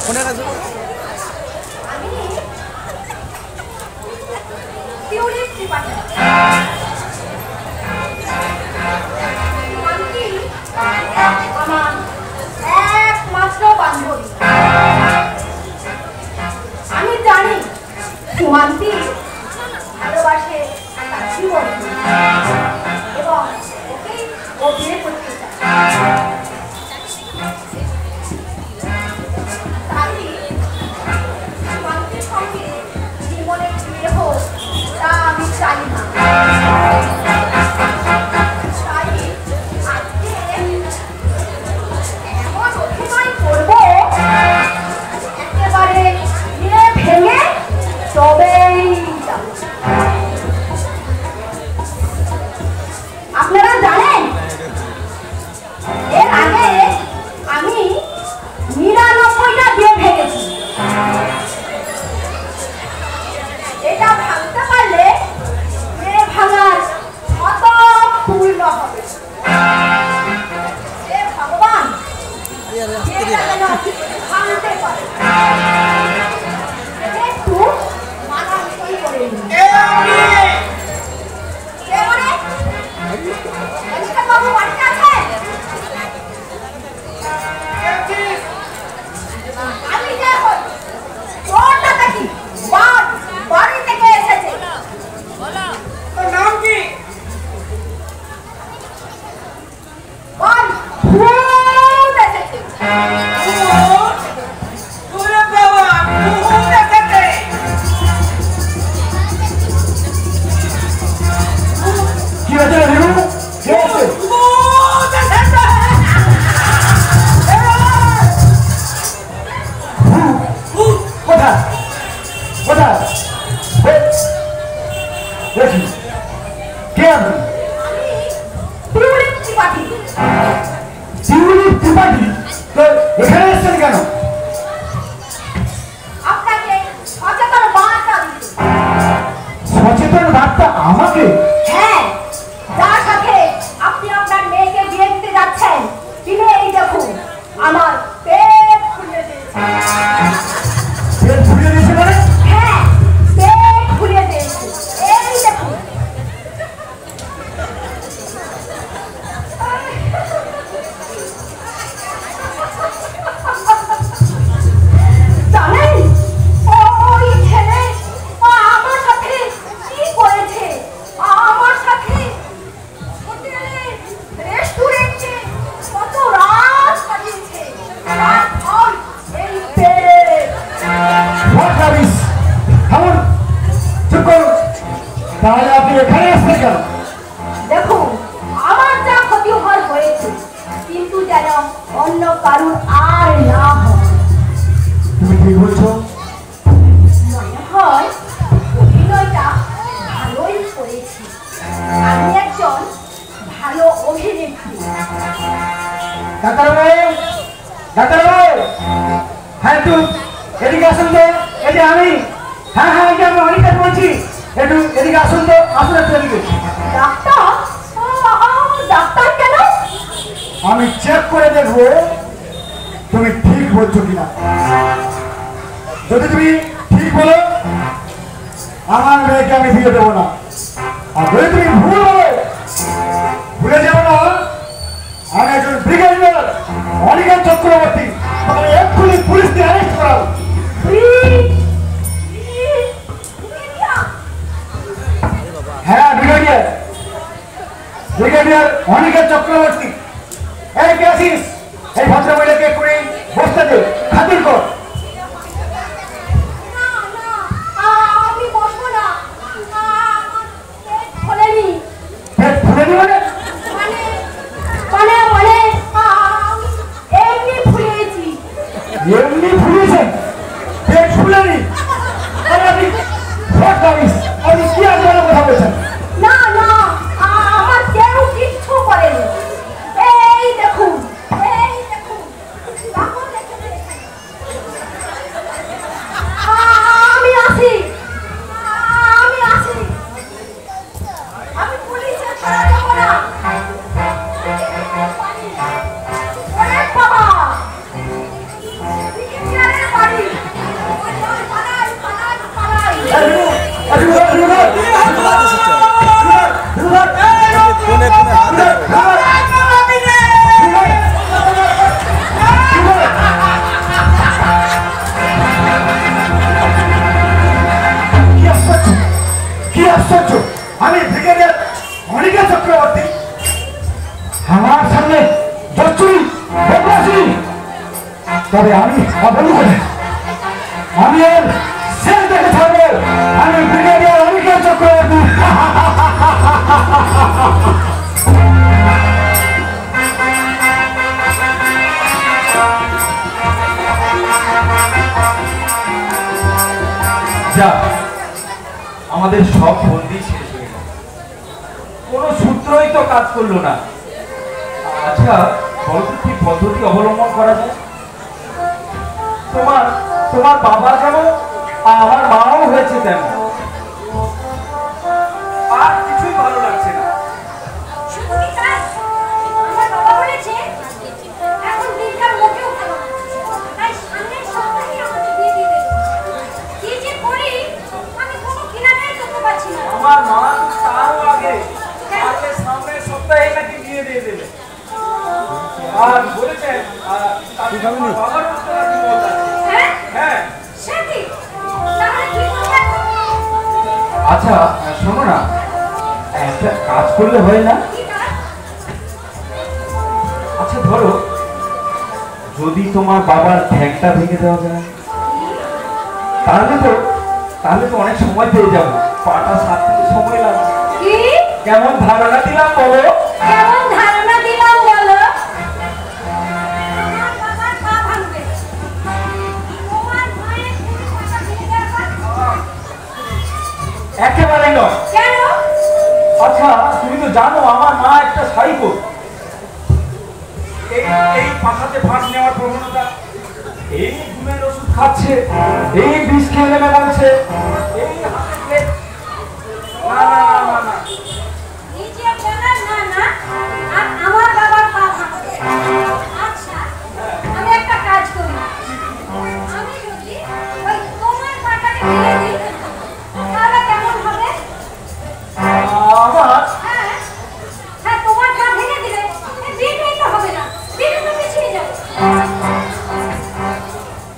ফোনে কাছে টিউলিপ ত্রিপাঠী আমার একমাত্র বান্ধবী। আমি জানি সুমান্তি ভালোবাসে তার জীবন এবং ওকেই ও বিয়ে করতে চায়। তাই সুমান্তির সঙ্গে জীবনে বিয়ে হোক তা আমি চাই না। তাই আজকে এমন অভিনয় করবো একেবারে বিয়ে ভেঙে তবেই যাবো। আপনারা জানেন এর আগে আমি 99টা বিয়ে ভেঙেছি। এটা ভাঙতে পারলে বিয়ে ভাঙার কত পূর্ণ হবে। হে ভগবান, বিয়েটা যেন ভাঙতে পারে। একটু মানানসই করে নিন। কে বলে? অনিকা বাবু বাড়িতে আছেন? আমি যে হই ওটা দেখি বাড়ি থেকে এসেছে। তোর নাম কি? বল ভূত এসেছে। ওরে বাবা, ভূত এসেছে। কি হয়েছে রিমু? কে আছে? ভূত এসেছে। ভূত কোথায় কোথায় দেখি কে আপনি? আমি টিউলিপ ত্রিপাঠী। টিউলিপ ত্রিপাঠী? তো এখানে এসছেন কেন? আপনাকে সচেতন বার্তা দিতে। সচেতন বার্তা আমাকে? হ্যাঁ, যার সাথে আপনি আপনার মেয়েকে বিয়ে দিতে যাচ্ছেন তিনি এই দেখুন আমার পেট খুলে দিয়েছে। পেট ফুলিয়ে দিয়েছে মানে? হ্যাঁ, পেট খুলে দিয়েছে। এই দেখুন। জানেন ওই ছেলে আমার সাথে কি করেছে? আমার সাথে হোটেলে রেস্টুরেন্টে কত রাত কাটিয়েছে। তারপর এই পেট। What rubbish! থামুন, চুপ করুন। তাহলে আপনি এখানে আসছেন কেন? দেখুন আমার যা ক্ষতি হওয়ার হয়েছে, কিন্তু যেন অন্য কারুর আর না হয়। তুমি ঠিক বলছো। মনে হয় অভিনয়টা ভালোই করেছি। আমি একজন ভালো অভিনেত্রী। ডাক্তারবাবু, ডাক্তারবাবু, হ্যাঁ একটু এদিকে আসুন তো। এই যে আমি, হ্যাঁ হ্যাঁ এই যে আমি অনিকা বলছি। একটু এদিকে আসুন তো, আসুন একটু এদিকে। ডাক্তার? ডাক্তার কেন? আমি চেক করে দেখবো তুমি ঠিক বলছো কিনা। যদি তুমি ঠিক বলো আমার মেয়েকে আমি বিয়ে দেবো না, আর যদি তুমি ভুল বলো, ভুলে যাবো না আমি একজন ব্রিগেডিয়ার অনিকা চক্রবর্তী, তোমাকে এক্ষুনি পুলিশ দিয়ে অ্যারেস্ট করাবো। ব্রিগেডিয়ার অনিকেত চক্রবর্তী। এই কে আছিস? এই ভদ্রমহিলাকে করে বসতে দে, খাতির কর। আমি বসবো না, পেট ফোলেনি। পেট ফুলেনি মানে? এমনি ফুলেছি। এমনি ফুলেছেন? পেট ফুলেনি? আপনি কি আজকাল কথা বলছেন? না না, আমার কেউ কিচ্ছু করেনি। এই দেখুন, এই দেখুন, আমি আসি, আমি আসি, আমি পুলিশে ছাড়া দেবো না। অনেক বাবা ব্রিগেডিয়ারের বাড়ি। পালাই, পালাই, পালাই। কি আশ্চর্য! আমি ব্রিগেডিয়ার অনিকেত চক্রবর্তী, আমার সামনে দস্তুরি বদমাশি। তবে আমি বলু করে আমি এর শেষ দেখে থাকবো। আমি ব্রিগেডিয়ার অনিকেত চক্রবর্তী। যা, আমাদের সব বন্দি শেষ হয়ে গেল, কোনো সূত্রই তো কাজ করলো না। আচ্ছা বলতো কি পদ্ধতি অবলম্বন করা যায়? তোমার তোমার বাবা যেমন আমার মাও হয়েছে তেমন, আর কিছুই ভালো লাগছে না। শুধু কি তাই? আমার বাবা বলেছে এখন দিনকাল মোটেও ভালো না। তাই সামনের সপ্তাহে আমাকে বিয়ে দিয়ে দেবে। কি যে করি আমি কোনো কিনারাই করতে পারছি না। আমার মা তাও আগে আগে সামনের সপ্তাহে নাকি বিয়ে দিয়ে দেবে, আর বলেছে বাবার মতো নাকি মত আছে। হ্যাঁ? হ্যাঁ সে কি? তাহলে কি করবে? আচ্ছা শোনো না, একটা কাজ করলে হয় না? কি কাজ? আচ্ছা ধরো যদি তোমার বাবার ঠ্যাংটা ভেঙে দেওয়া যায়, তাহলে তো অনেক সময় পেয়ে যাবো, পাটা সারতে সময় লাগবে। কি? কেমন ধারণা দিলাম বলো? কেমন ধারণা দিলাম বলো? আমার বাবার পা ভাঙবে। তোমার মায়ের পুরো পাটা ভেঙে দেওয়ার পর? একেবারে নয়। কেন? আচ্ছা তুমি তো জানো আমার মা একটা সাইকো। এই পাখাতে ফাঁস নেওয়ার প্রবণতা, এই ঘুমের ওষুধ খাচ্ছে, এই বিষ খেয়ে নেমে বলছে, এই হাতে না না না না না। নিজে বলার না না, আর আমার বাবার পা ভাঙবে। আচ্ছা, আমি একটা কাজ করি। আমি যদি ওই তোমার পাটাকে ভেঙে দিই, তাহলে কেমন হবে? আমার হ্যাঁ, হ্যাঁ, তোমার পা ভেঙে দিলে বিয়েটাই তো হবে না, বিয়ে তো পিছিয়ে যাবে।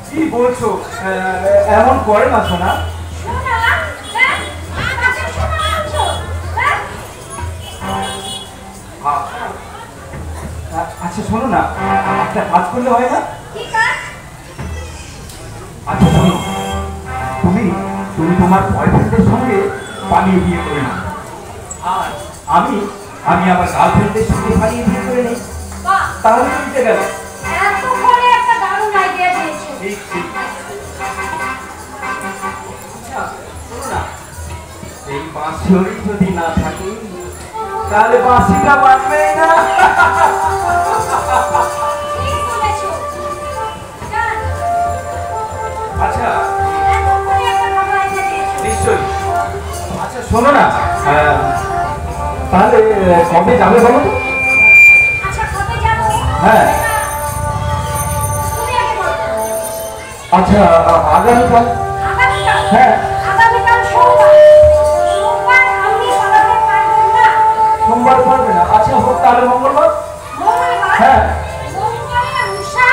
কি বলছো? এমন করে না শোনা। শোনা? হ্যাঁ? কাছে শোনা আনছো? হ্যাঁ? আচ্ছা শোনো না, একটা কাজ করলে হয় না? কি কাজ? আচ্ছা শোনো, তুমি তুমি তোমার বয়ফ্রেন্ডের সঙ্গে পালিয়ে বিয়ে করে নাও, আর আমি আমার গার্লফ্রেন্ডের সঙ্গে পালিয়ে বিয়ে করে নিই, বাহ, তাহলে তো মিটে গেল। এতক্ষণে একটা দারুণ আইডিয়া দিয়েছো। ঠিক ঠিক। আচ্ছা শোনো না, এই বাঁশি যদি না থাকে তাহলে বাঁশিটা বাজবে না। ঠিক বলেছো। জান, আচ্ছা এতক্ষণে একটা ভালো আইডিয়া দিয়েছো। নিশ্চয়ই। আচ্ছা শোনো না, তাহলে কবে যাবে বলো তো? আচ্ছা, কবে যাবো? হ্যাঁ। তুমি আগে বলো। আচ্ছা আগামীকাল। আগামীকাল? হ্যাঁ। আগামীকাল সোমবার। সোমবার আমি পালাতে পারবো না। সোমবার পারবে না? আচ্ছা হোক তাহলে মঙ্গলবার। মঙ্গলবার? হ্যাঁ। মঙ্গলে উষা,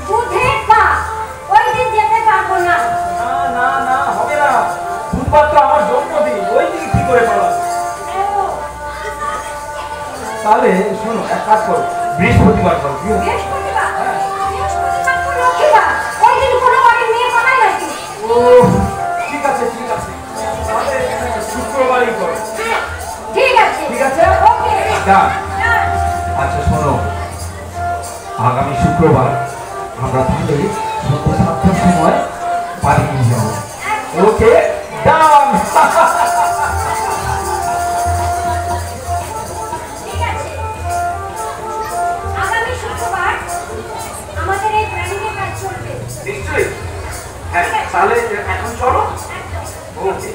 বুধে পা। ওই দিন যেতে পারবো না। না না না হবে না, বুধবার তো আমার জন্মদিন, ওই দিন কি করে পালাবে? ও, তাহলে শোনো, এক কাজ করো, বৃহস্পতিবার করো, কি হবে? বৃহস্পতিবার? বৃহস্পতিবার তো লক্ষ্মীবার। ওই দিন কোনো বাড়ির মেয়ে পাঠায় নাকি? ও ঠিক আছে, ঠিক আছে, তাহলে শুক্রবারই করো। ঠিক আছে। ঠিক আছে? ওকে। ডান। আচ্ছা শোনো, আগামী শুক্রবার আমরা তাহলে সন্ধ্যা 7টার সময় বাড়ি নিয়ে যাবো। ওকে ডান। ঠিক আছে। আগামী শুক্রবার আমাদের এই প্ল্যানিংয়ে কাজ চলবে। নিশ্চয়ই। হ্যাঁ তাহলে এখন চলো। ওকে।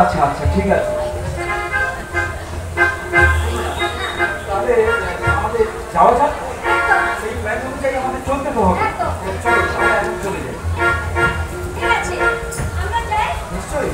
আচ্ছা আচ্ছা ঠিক আছে, তাহলে আমাদের যাওয়া যাক, সেই প্ল্যান অনুযায়ী আমাদের চলতে তো হবে। চলো তাহলে এখন চলে যাই। ঠিক আছে, আমরা যাই। নিশ্চয়ই।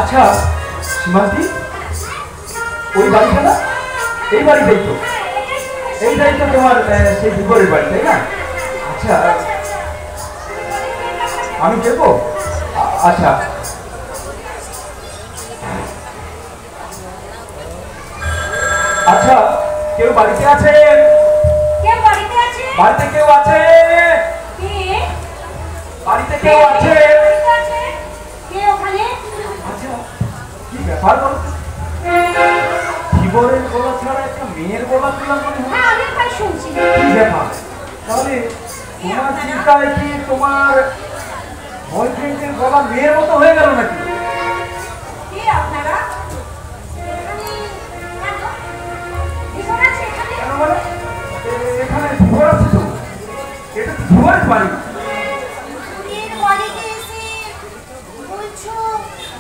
আচ্ছা সীমান্তি, ওই বাড়িটা না, এই বাড়িটাই তো, এইটাই তো তোমার সেই বিপরীত বাড়ি, তাই না? আচ্ছা আমি দেখবো। আচ্ছা আচ্ছা, কেউ বাড়িতে আছেন? কে বাড়িতে আছে? বাড়িতে কেউ আছে? কে? বাড়িতে কেউ আছে? বাড়িতে আছে? কে ওখানে? আচ্ছা, কি ব্যাপার বলো তো? ধীবরের গলা ছাড়া একটা মেয়ের গলা তুলা মনে হয়। হ্যাঁ, আমি তাই শুনছি। কি ব্যাপার? তাহলে তোমার চিন্তায় কি তোমার বয়ফ্রেন্ডের গলা মেয়ের মতো হয়ে গেল নাকি? কে আপনারা? এখানে কেন? ধীবর আছে এখানে? কেন বলে? এখানে ধীবর আছে তো? এটা তো ধীবরের বাড়ি। এর বাড়িতে এসে বলছো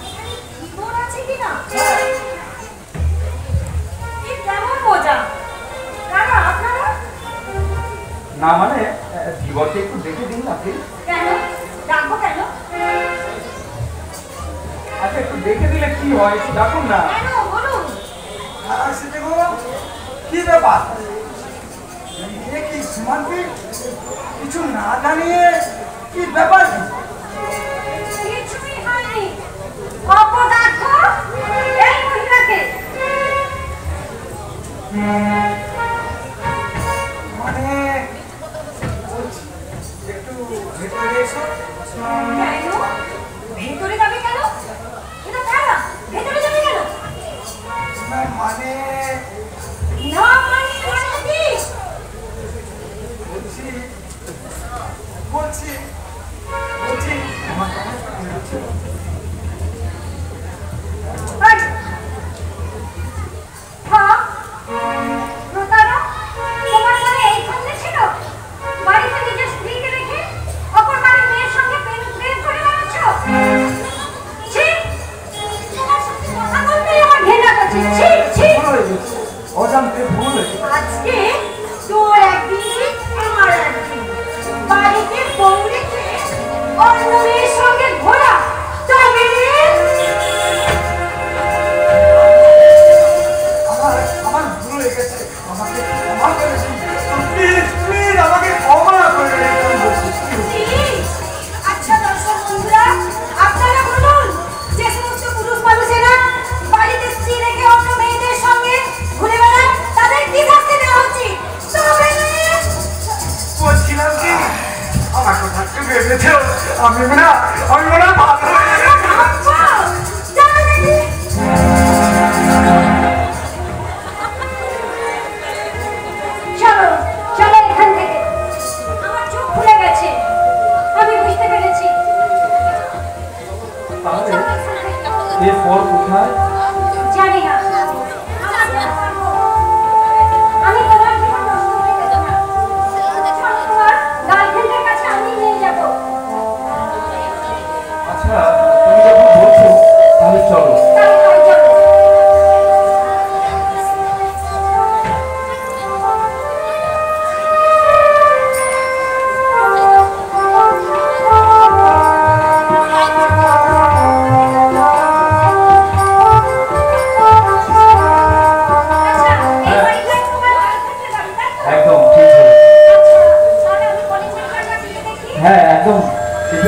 এখানে ধীবর আছে কিনা? এ কেমন মজা? কারা আপনারা? না মানে ধীবরকে একটু দেখে দিন না প্লিজ। কেন? ডাকবো কেন? আচ্ছা, একটু দেখে দিলে কি হয়, একটু ডাকুন না। কেন বলুন? সেটা গো কি ব্যাপার? এ কি সীমান্তি কিছু না জানিয়ে কি ব্যাপার কি? কিছুই হয়নি। অপদার্থ এই মহিলাকে। মানে বলছি, একটু ভেতরে এসো। কেন? ভেতরে যাবে কেন? এটা কারা? ভেতরে যাবে কেন? না, মানে না মানে মানে কি? বলছি বলছি বলছি আমার কথা বলছি। এই! হ্যাঁ? প্রতারক? তোমার মনে এই সন্দেহ ছিল? বাড়িতে নিজের স্ত্রীকে রেখে অপর বাড়ির মেয়ের সঙ্গে প্রেম করে বেড়াচ্ছ? ছি! তোমার সাথে কথা বলতেই আমার ঘৃণা করছে। ছি! ছি! ভুল হয়ে গেছে, অজান্তে ভুল হয়ে গেছে। আজকে তোর একদিন আমার একদিন বাড়িতে বউ রেখে অন্য মেয়ের সঙ্গে ঘোরা তবে রে। আমার ভুল হয়ে গেছে, আমাকে ক্ষমা করে দিন। প্লিজ প্লিজ আমাকে ক্ষমা করে দিন বলছি। আচ্ছা দর্শক বন্ধুরা, আপনারা বলুন যে সমস্ত পুরুষ মানুষেরা বাড়িতে স্ত্রী রেখে অন্য মেয়েদের সঙ্গে ঘুরে বেড়ায় তাদের কি শাস্তি দেওয়া উচিত? তবে রে। বলছিলাম কি আমার কথা একটু ভেবেছো? আমি মনে হয় ভালো হয়ে গেছি। আচ্ছা, চলো দেখি। চলো চলো এখান থেকে। আমার চোখ খুলে গেছে, আমি বুঝতে পেরেছি। তাহলে চলো এখান থেকে। এরপর কোথায়? জানি না, আমি তোমার জীবন নষ্ট হয়ে দেব না। চলো, তোমার গার্লফ্রেন্ডের কাছে আমি নিয়ে যাবো। আচ্ছা, তুমি যখন বলছো তাহলে চলো। তাই তাই চলো। আচ্ছা, এই বাড়িটাই তোমার গার্লফ্রেন্ডের বাড়ি, তাই তো? একদম ঠিক বলেছো। আচ্ছা, তাহলে আমি কলেজের কাছে গিয়ে দেখি। হ্যাঁ, একদম ঠিক।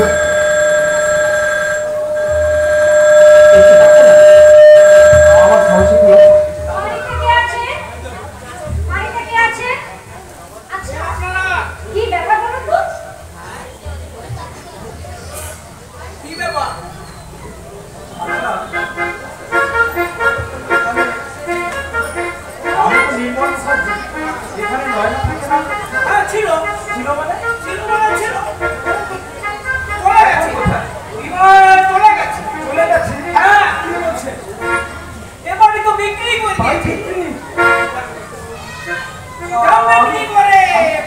আমার সাহসী কি আছে? বাড়িতে কে আছে? বাড়িতে কে আছে? আচ্ছা, কি ব্যাপার বলুন তো? কি ব্যাপার? আমি তো নির্মল সাজি, এখানে নয়না থাকে না? হ্যাঁ ছিল, ছিল মানে? ছিল মানে ছিল। চলে গেছে কোথায়? চলে গেছে। চলে গেছে? হ্যাঁ, কি বলছে? এবারে তো বিক্রি করে ভাই দিয়েছে। বিক্রি? কেউ বিক্রি করে।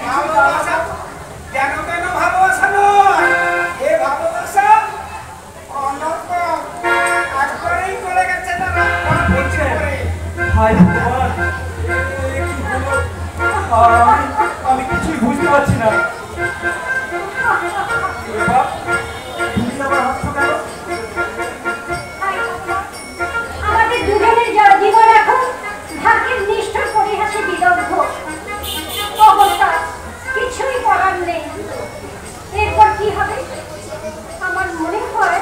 ভালোবাসা কেন কেন ভালোবাসা নয়, এ ভালোবাসা অনন্ত একবারেই চলে গেছে তারা বিক্রি করে। হাই ভগবান, এ কি হলো? আমি কিছুই বুঝতে পারছি না। এবার তুমি আমার হাত ঠোকালো। তাই তো। আমাদের দুজনের জীবন এখন ভাগ্যের নিষ্ঠুর পরিহাসে বিদগ্ধ অবস্থা। কিছুই করার নেই। এরপর কি হবে? আমার মনে হয়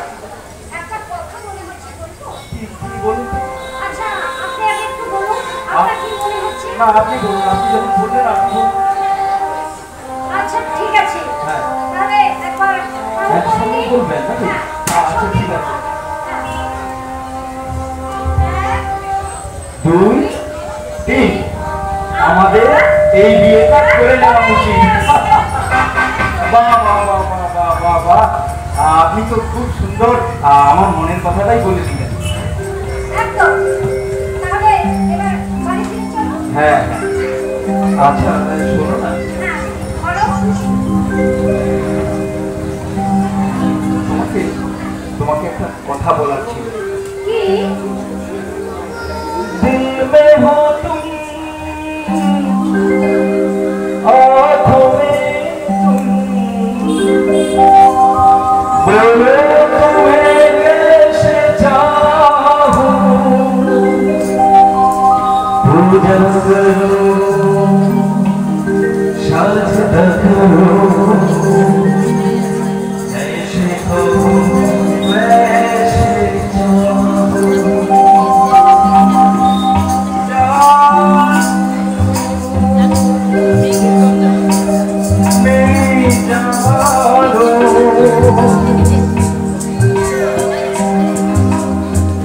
একটা কথা মনে হচ্ছে, বলবো? কি বলুন তো? আচ্ছা, আপনি আগে একটু বলুন আপনার কি মনে হচ্ছে? আপনি বলুন, আপনি যখন বললেন আপনি বলুন। আচ্ছা ঠিক আছে, হ্যাঁ তাহলে একবার একসঙ্গে বলবেন নাকি? আচ্ছা ঠিক আছে। 2, 3 আমাদের এই বিয়েটা করে নেওয়া উচিত। বাহ বাহ বাহ বাহ বাহ বাহ বাহ, আপনি তো খুব সুন্দর আমার মনের কথাটাই বলে দিলেন। একদম, তাহলে এবার বাড়ি ফিরে চলো। হ্যাঁ হ্যাঁ, আচ্ছা শোনো না, হ্যাঁ বলো। তোমাকে তোমাকে একটা কথা বলার ছিল। কি? दिल में हो तुम, आँखों में तुम, बोलो तुम्हें कैसे चाहूं, पूजा करो साजदा करो, जैसे हो वैसे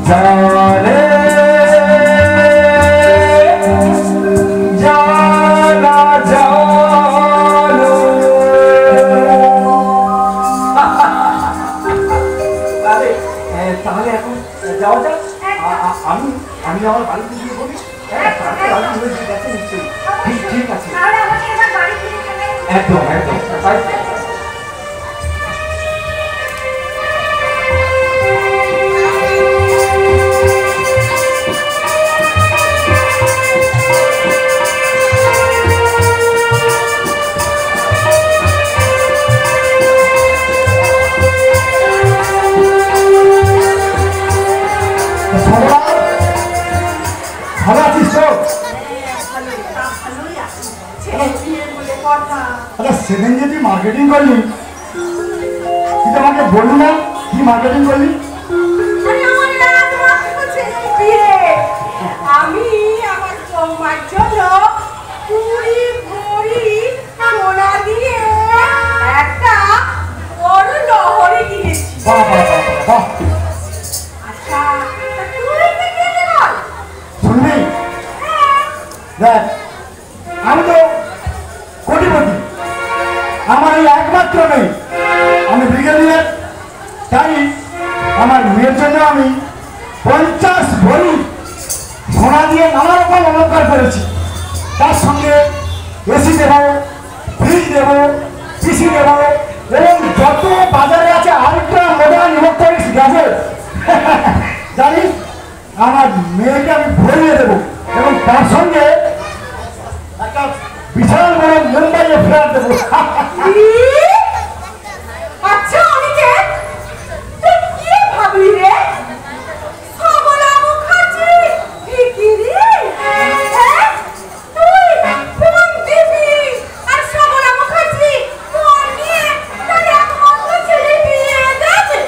जाने जाना जानो। তাহলে এখন যাওয়া যাক। আমি আমি আমার বাড়িতে গিয়ে বলি। ঠিক আছে, তাহলে আমাকে এবার বাড়ি ফিরে চলে একদম একদম তাই। ভালো আছিস তো? কথা। আচ্ছা সেদিন যে তুই মার্কেটিং করলি, তুই তো আমাকে বললি না কি মার্কেটিং করলি? আরে আমার রাত মাত্র ছেলে বিয়ে। আমি আমার বৌমার জন্য 20 ভরি সোনা দিয়ে একটা বড় লহরি কিনেছি। বাহ বাহ বাহ বাহ। আচ্ছা তা তুই কি কিনলি বল? শুনবি? দেখ আমি তো কোটিপতি, আমার এই একমাত্র নেই, আমি ব্রিগেডিয়ার, তাই আমার মেয়ের জন্য আমি 50 ভরি সোনা দিয়ে নানা রকম অলঙ্কার করেছি। তার সঙ্গে এসি দেব, ফ্রিজ দেব, পিসি দেব এবং যত বাজারে আছে আরেকটা মডার্ন ইলেকট্রনিক্স গ্যাজেট জানিস আমার মেয়েকে আমি ভরিয়ে দেবো এবং তার সঙ্গে একটা বিশাল বড় মুম্বাইয়ে ফ্ল্যাট দেবো। আচ্ছা অনিকেত, তুই কি ভাবলি রে? সবলা মুখার্জি ভিখিরি? হ্যাঁ? তুই ফোন দিবি আর সবলা মুখার্জি ফোন নিয়ে তোর একমাত্র ছেলে বিয়ে দেবে?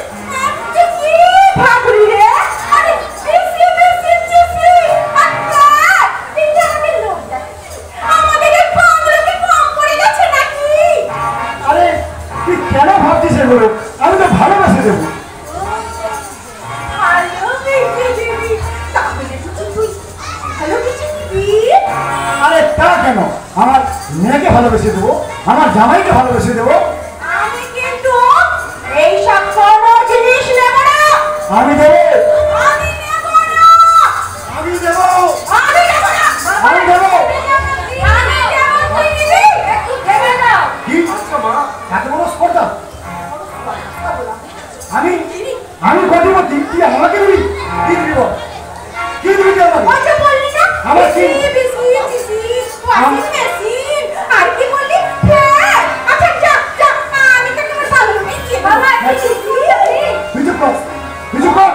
তুই কি ভাবলি রে? আরে বেশি বেশি চিঠি আর তার এটা আমি লোক যাচ্ছি। আমাদের এই বাংলাকে কম পড়ে গেছে নাকি? আরে তুই কেন ভাবছিস এগুলো? আমি তো ভালোবাসে দেবো। ভালো বেশি দিবি, তাহলে বুঝি তুই ভালো কিছু দিবি? আরে তা কেন, আমার মেয়েকে ভালোবেসে দেবো, আমার জামাইকে ভালোবেসে দেবো। আমি কিন্তু এইসব কোনো জিনিস নেব না। আমি দেবো, আমি নেব না। আমি দেবো, আমি নেব না। আমি দেবো। আমি নেব, তুই নিবি? একটু ভেবে নাও। কি এত বড় স্পর্ধা? আমি কোটিপতি, তুই আমাকে দিবি? কি দিবি বল? কি দিবি তুই আমাকে? ওই যে বললি না, আমার কি? আমি- মেশিন, আর কি বললি? ফ্যান। আচ্ছা যা যা, আমি তো তোমার ভালো মেয়ে। বাবা, তুই চুপ কর, তুই চুপ কর।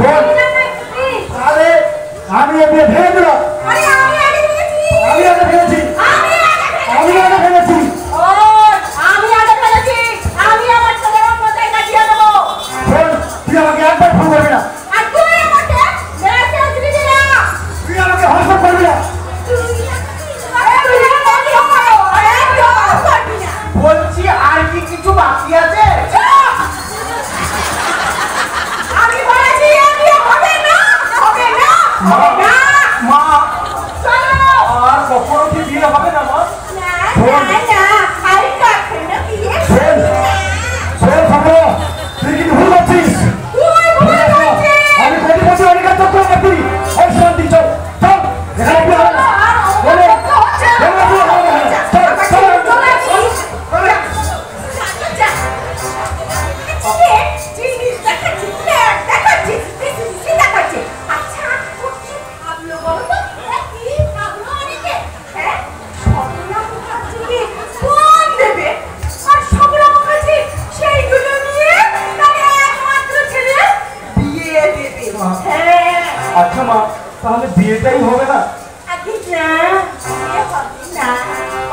শোন, আরে আমি এ বিয়ে ভেঙে দিলাম। আরে আমি আগে ফেলেছি। আমি আগে ফেলেছি। আমি আগে ফেলেছি। ও, আমি আগে ফেলেছি। আমি আমার ছেলের অন্যতায় কাটিয়ে দেবো। শোন, তুই আমাকে একবার ফোন করবি না। আর তুই আমাকে মেসেজ দিবি না। তুই আমাকে হোয়াটসঅ্যাপ করবি না। বলছি আর কি কিছু বাকি আছে? আমি বলেছি হবে না, হবে না, হবে না। মা, চলো। আর কখনো কি বিয়ে হবে না মা? না, না, না, আর কখনো বিয়ে শোন, শোন খবর, তুই কিন্তু ভুল করছিস। তুই ভুল করছিস। আমি কোটি কোটি অধিকার তত্ত্ব করছি। ওই শান্তি চল, চল, এখানে বিয়ে হবে না। বলে, বলে বিয়ে হবে না। চল, চল, চল। আচ্ছা মা, তাহলে বিয়েটাই হবে না?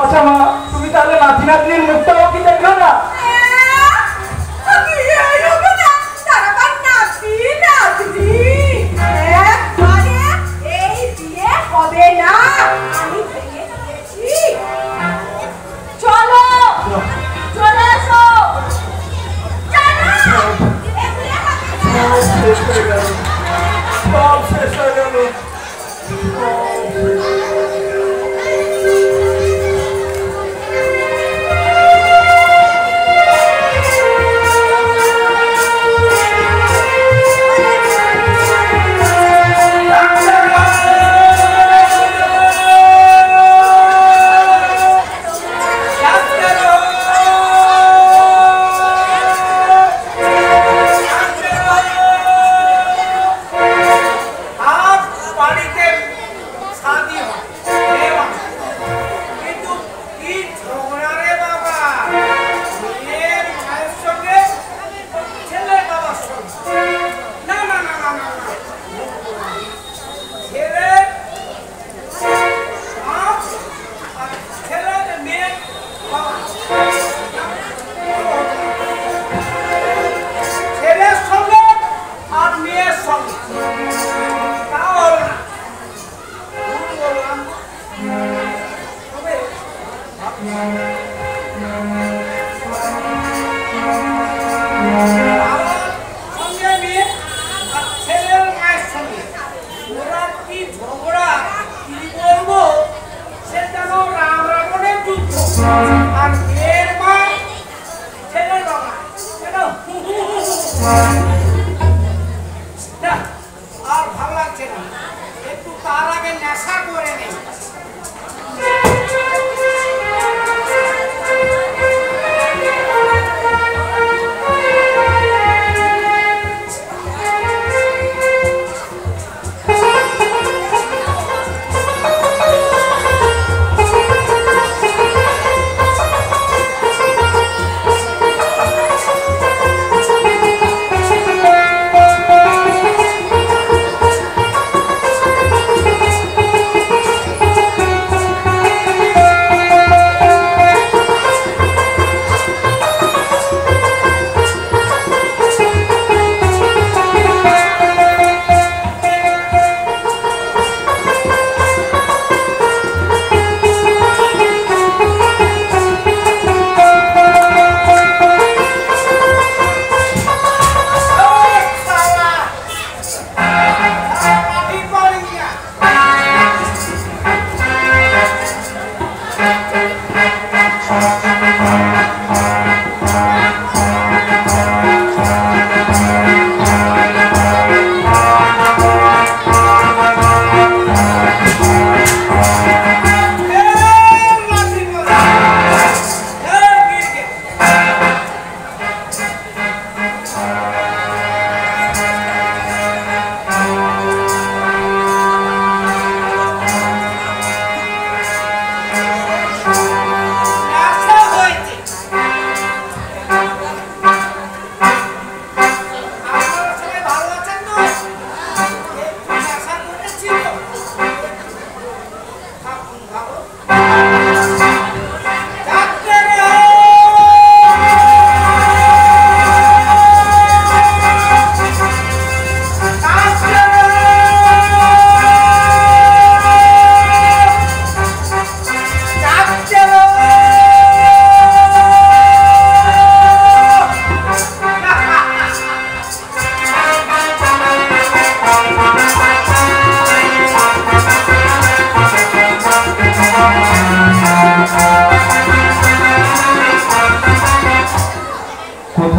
আচ্ছা মা, তুমি তাহলে নাতি নাতনির মুখটাও কি দেখলো না? চলো চলে এসো শেষ হয়ে গেল, সব শেষ হয়ে গেল। आज बाड़ीते शादी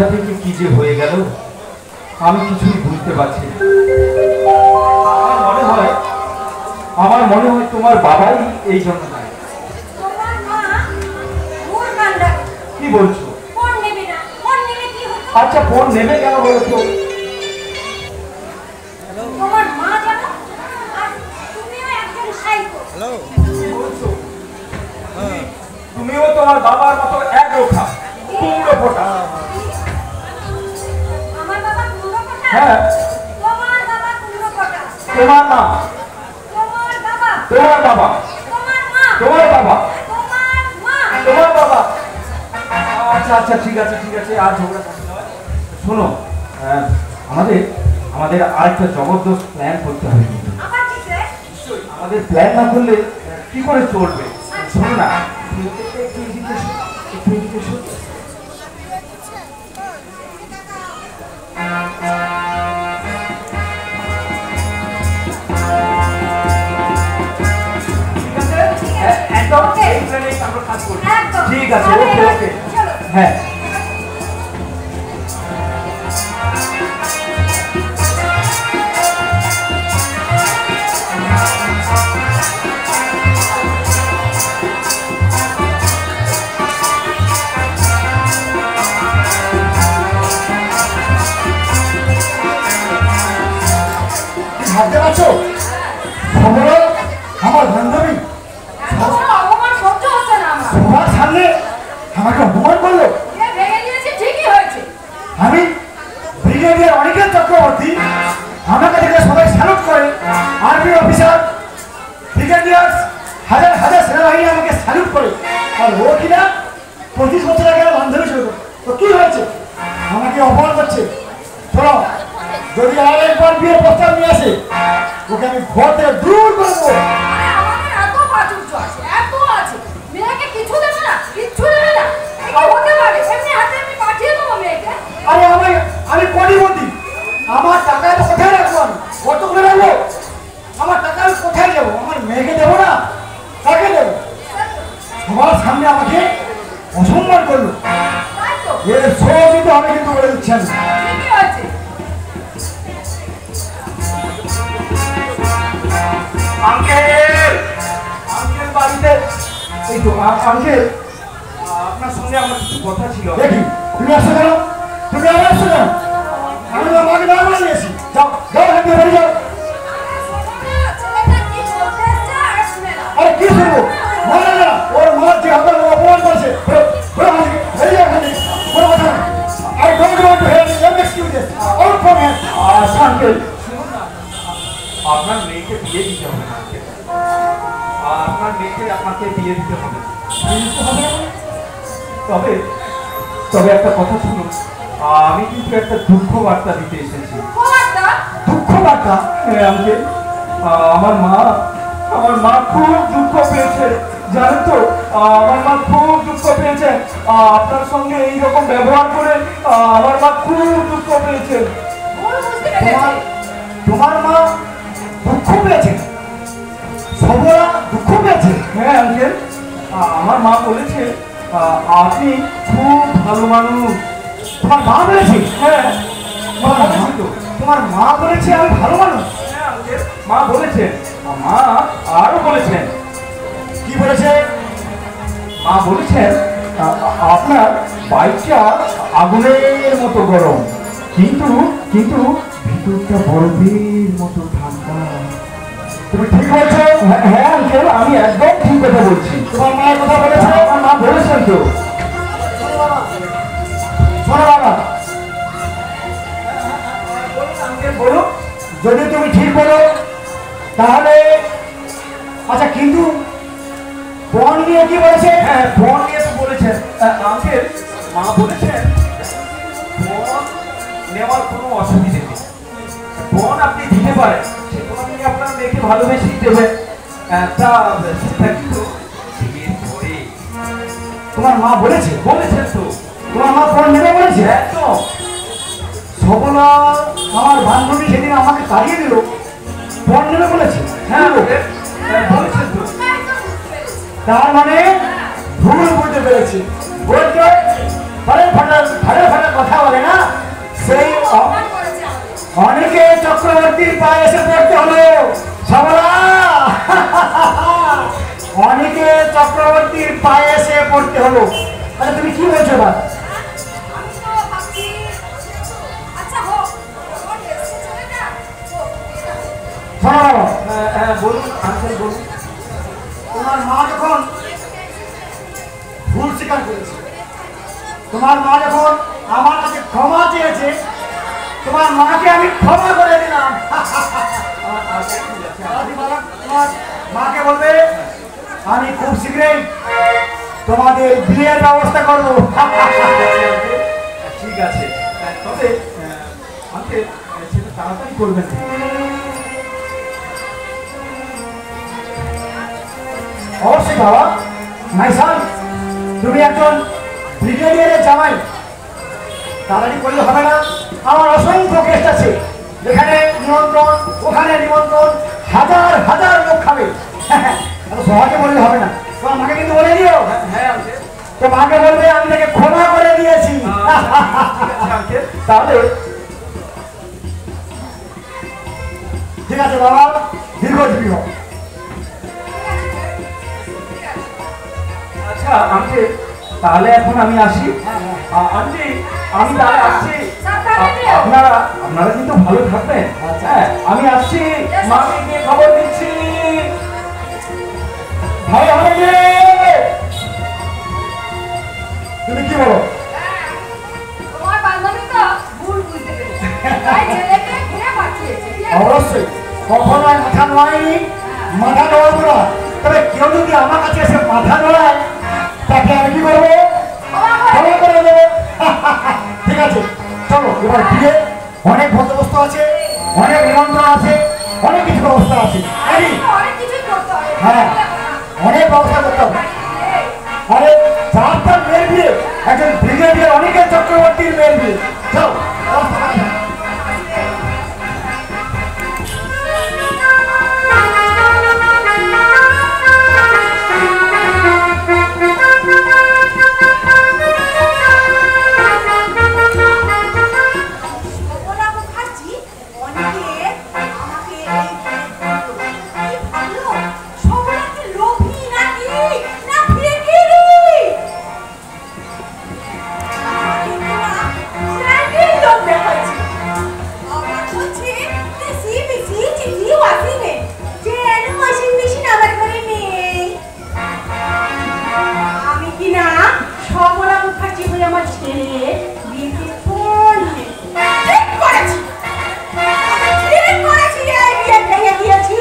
কোথা থেকে কি যে হয়ে গেল আমি কিছুই বুঝতে পারছি না। আমার মনে হয় তোমার বাবাই এই জন্য দায়ী। তোমার মা ওর কান্ডা। কি বলছো? ফোন নেবে না, ফোন নিলে কি হতো? আচ্ছা ফোন নেবে কেন বলছো? তোমার মা জানো আর তুমিও একজন সাইকো। কি বলছো? তুমিও তোমার বাবার মতো এক রোখা কুমড়ো ফোটা। আমার বাবা কুমড়ো কোটা? হ্যাঁ। তোমার বাবা কুমড়ো কোটা? তোমার মা, তোমার বাবা, তোমার বাবা, তোমার মা, তোমার বাবা, তোমার মা। তোমার বাবা। আচ্ছা আচ্ছা ঠিক আছে ঠিক আছে, আর ঝগড়া করতে হবে। শোনো, আমাদের আমাদের আরেকটা জবরদস্ত প্ল্যান করতে হবে কিন্তু। আবার কি রে? আমাদের প্ল্যান না করলে কি করে চলবে? শোনো না, একটু এদিকে এসো, একটু এদিকে এসো। ঠিক আছে? একদম এই প্ল্যানেই আমরা কাজ করব। একদম। ঠিক আছে, ওকে ওকে। চলো। হ্যাঁ। ভাবতে পারছো খবরও আমার বান্ধবী এত বড় অপমান সহ্য হচ্ছে না আমার। সবার সামনে আমাকে অপমান করলো। এ ভেঙে দিয়েছে ঠিকই হয়েছে। আমি ব্রিগেডিয়ার অনিকেত চক্রবর্তী, আমাকে দেখে সবাই স্যালুট করে। আর্মি অফিসার ব্রিগেডিয়ার হাজার হাজার সেনাবাহিনী আমাকে স্যালুট করে। আর ও কিনা 25 বছর আগে আমার বান্ধবী ছিল। তো কি হয়েছে? আমাকে অপমান করছে। শোনো, যদি আর একবার বিয়ের প্রস্তাব নিয়ে আসে ওকে আমি ঘর থেকে দূর করবো। আরে আমাদের এত প্রাচুর্য আছে, এত আছে। মেয়েকে কিছু দেবে না, কিচ্ছু দেবে না। এই কি হতে পারে? এমনি হাতে আমি পাঠিয়ে দেবো মেয়েকে। আরে আমি কোটিপতি, আমার টাকা তো কোথায় রাখবো? আমি কত করে রাখবো? আমার টাকা আমি কোথায় দেবো? আমার মেয়েকে দেবো না, কাকে দেবো? সবার সামনে আমাকে অসম্মান করলো। তাই তো, এর সবই তো আমি কিন্তু বলে দিচ্ছি আমি। ঠিকই হয়েছে। আঙ্কেল, আঙ্কেল বাড়িতে। এই তো আঙ্কেল, আপনার সঙ্গে আমার কিছু কথা ছিল। দেখি তুমি আসছো কেন? তুমি আর আসছো কেন? আমি তো আমাকে না বলে দিয়েছি। যাও যাও, এখান থেকে বেরিয়ে যাও। ছেলেটা কি বলতে এসছে আর শুনে না। আরে কি শুনবো? না না না, ওর মা যে আপনার অপমান করেছে। বেরিয়ে যাও এখান থেকে। কোনো কথা না। I don't want to hear any excuses. Out from here. আচ্ছা আঙ্কেল, শুনুন না, আপনার মেয়েকে বিয়ে দিতে হবে না আঙ্কেল। আপনার মেয়েকে আপনাকে বিয়ে দিতে হবে। তবে তবে একটা কথা শুনুন, আমি কিন্তু একটা দুঃখ বার্তা দিতে এসেছি। খবরটা দুঃখ বার্তা? হ্যাঁ আঙ্কেল, আমার মা খুব দুঃখ পেয়েছে, জানেন তো? আমার মা খুব দুঃখ পেয়েছে আপনার সঙ্গে এইরকম ব্যবহার করে। আমার মা খুব দুঃখ পেয়েছে। ভুল বুঝতে পেরেছে। তোমার মা দুঃখ পেয়েছে? সবরা দুঃখ পেয়েছে? হ্যাঁ আঙ্কেল, আমার মা বলেছে আপনি খুব ভালো মানুষ। তোমার মা বলেছে? হ্যাঁ মা বলেছে তো। তোমার মা বলেছে আমি ভালো মানুষ? হ্যাঁ আঙ্কেল, মা বলেছেন। মা আরো বলেছেন। কি বলেছে? মা বলেছেন আপনার বাইকটা আগুনের মতো গরম, কিন্তু কিন্তু ভিতরটা বরফের মতো ঠান্ডা। তুমি ঠিক বলছো? হ্যাঁ আঙ্কেল, আমি একদম ঠিক কথা বলছি। তোমার মায়ের কথা বলেছে? আমার মা বলেছেন তো। শোনো বাবা, আঙ্কেল বলুন। যদি তুমি ঠিক বলো তাহলে আচ্ছা, কিন্তু বন নিয়ে কি বলেছে? হ্যাঁ ফোন নিয়ে তো বলেছেন আঙ্কেল। মা বলেছেন ফোন নেওয়ার কোনো অসুবিধে নেই, ফোন আপনি দিতে পারেন, সে ফোন আপনি আপনার মেয়েকে ভালোবেসেই দেবেন। তা সেটা কিন্তু বিয়ের পরে। তোমার মা বলেছে? বলেছেন তো। তোমার মা ফোন নেবে বলেছে? একদম। সবলা আমার বান্ধবী সেদিন আমাকে তাড়িয়ে দিল, ফোন নেবে বলেছে? হ্যাঁ আঙ্কেল, বলেছেন তো। তাই তো বুঝতে পেরেছি। তার মানে ভুল বুঝতে পেরেছি। বলছে ফাটা ফাটা কথা বলে অনেকে চক্রবর্তীর পায়ে এসে পড়তে হলো সবলা অনেকে চক্রবর্তীর পায়ে এসে পড়তে হলো। আচ্ছা তুমি কি বলছো এবার? আমি তো ভাবছি আচ্ছা হোক ওর এসে চলে যা শোনো বলুন আঙ্কেল বলুন। তোমার মা যখন ভুল স্বীকার করেছে, তোমার মা যখন আমার কাছে ক্ষমা চেয়েছে, তোমার মাকে আমি ক্ষমা করে দিলাম। তোমার মাকে বলবে আমি খুব শীঘ্রই তোমাদের বিয়ের ব্যবস্থা করবো। ঠিক আছে, তবে আঙ্কেল সেটা তাড়াতাড়ি করবেন। অবশ্যই বাবা, মাইসান তুমি একজন ব্রিগেডিয়ারের জামাই, তাড়াতাড়ি করলে হবে না। আমার অসংখ্য গেস্ট আছে, এখানে নিমন্ত্রণ ওখানে নিমন্ত্রণ, হাজার হাজার লোক খাবে। এত সহজে বললে হবে না, তোমার মাকে কিন্তু বলে দিও। হ্যাঁ আঙ্কেল। তো মাকে বলবে আমি তাকে ক্ষমা করে দিয়েছি। আঙ্কেল তাহলে ঠিক আছে বাবা, দীর্ঘজীবী হোক। আচ্ছা আঙ্কেল, তাহলে এখন আমি আসি। আন্টি আমি তাহলে আসছি। আপনারা আপনারা কিন্তু ভালো থাকবেন। হ্যাঁ আমি আসছি, মাকে গিয়ে খবর দিচ্ছি। ভালো হবে যে। তুমি কি বলো? তোমার বান্ধবী তো ভুল বুঝতে পেরেছে তাই ছেলেকে ঘুরে পাঠিয়েছে অবশ্যই কখনো মাথা নোয়াইনি, মাথা নোয়াবো না। তবে কেউ যদি আমার কাছে এসে মাথা নোয়ায় তাকে আমি কি করবো? ক্ষমা করে দেবো। ঠিক আছে চলো এবার বিয়ে, অনেক বন্দোবস্ত আছে, অনেক নিমন্ত্রণ আছে, অনেক কিছু ব্যবস্থা আছে। অনেক কিছুই করতে হবে হ্যাঁ অনেক ব্যবস্থা করতে হবে। আরে যার তার মেয়ের বিয়ে, একজন ব্রিগেডিয়ার অনেকের চক্রবর্তীর মেয়ের বিয়ে। চলো ব্যবস্থা করা যাক। ওরা মুখার্জি অনেকে আমাকে কি ভাবলো সবাইকে লোভী নাকি না ফিরিগিরি স্যান্ডেল লোক দেখাচ্ছি আমার বলছে যে সিবিসি চিঠি ওয়াসিনে যে ওয়াশিং মেশিন আমার ঘরে নেই আমি কি না সবরা মুখার্জি হয়ে আমার ছেলে বিয়েতে ফোন ঠিক করেছি ঠিক করেছি এই বিয়ে ভেঙে দিয়েছি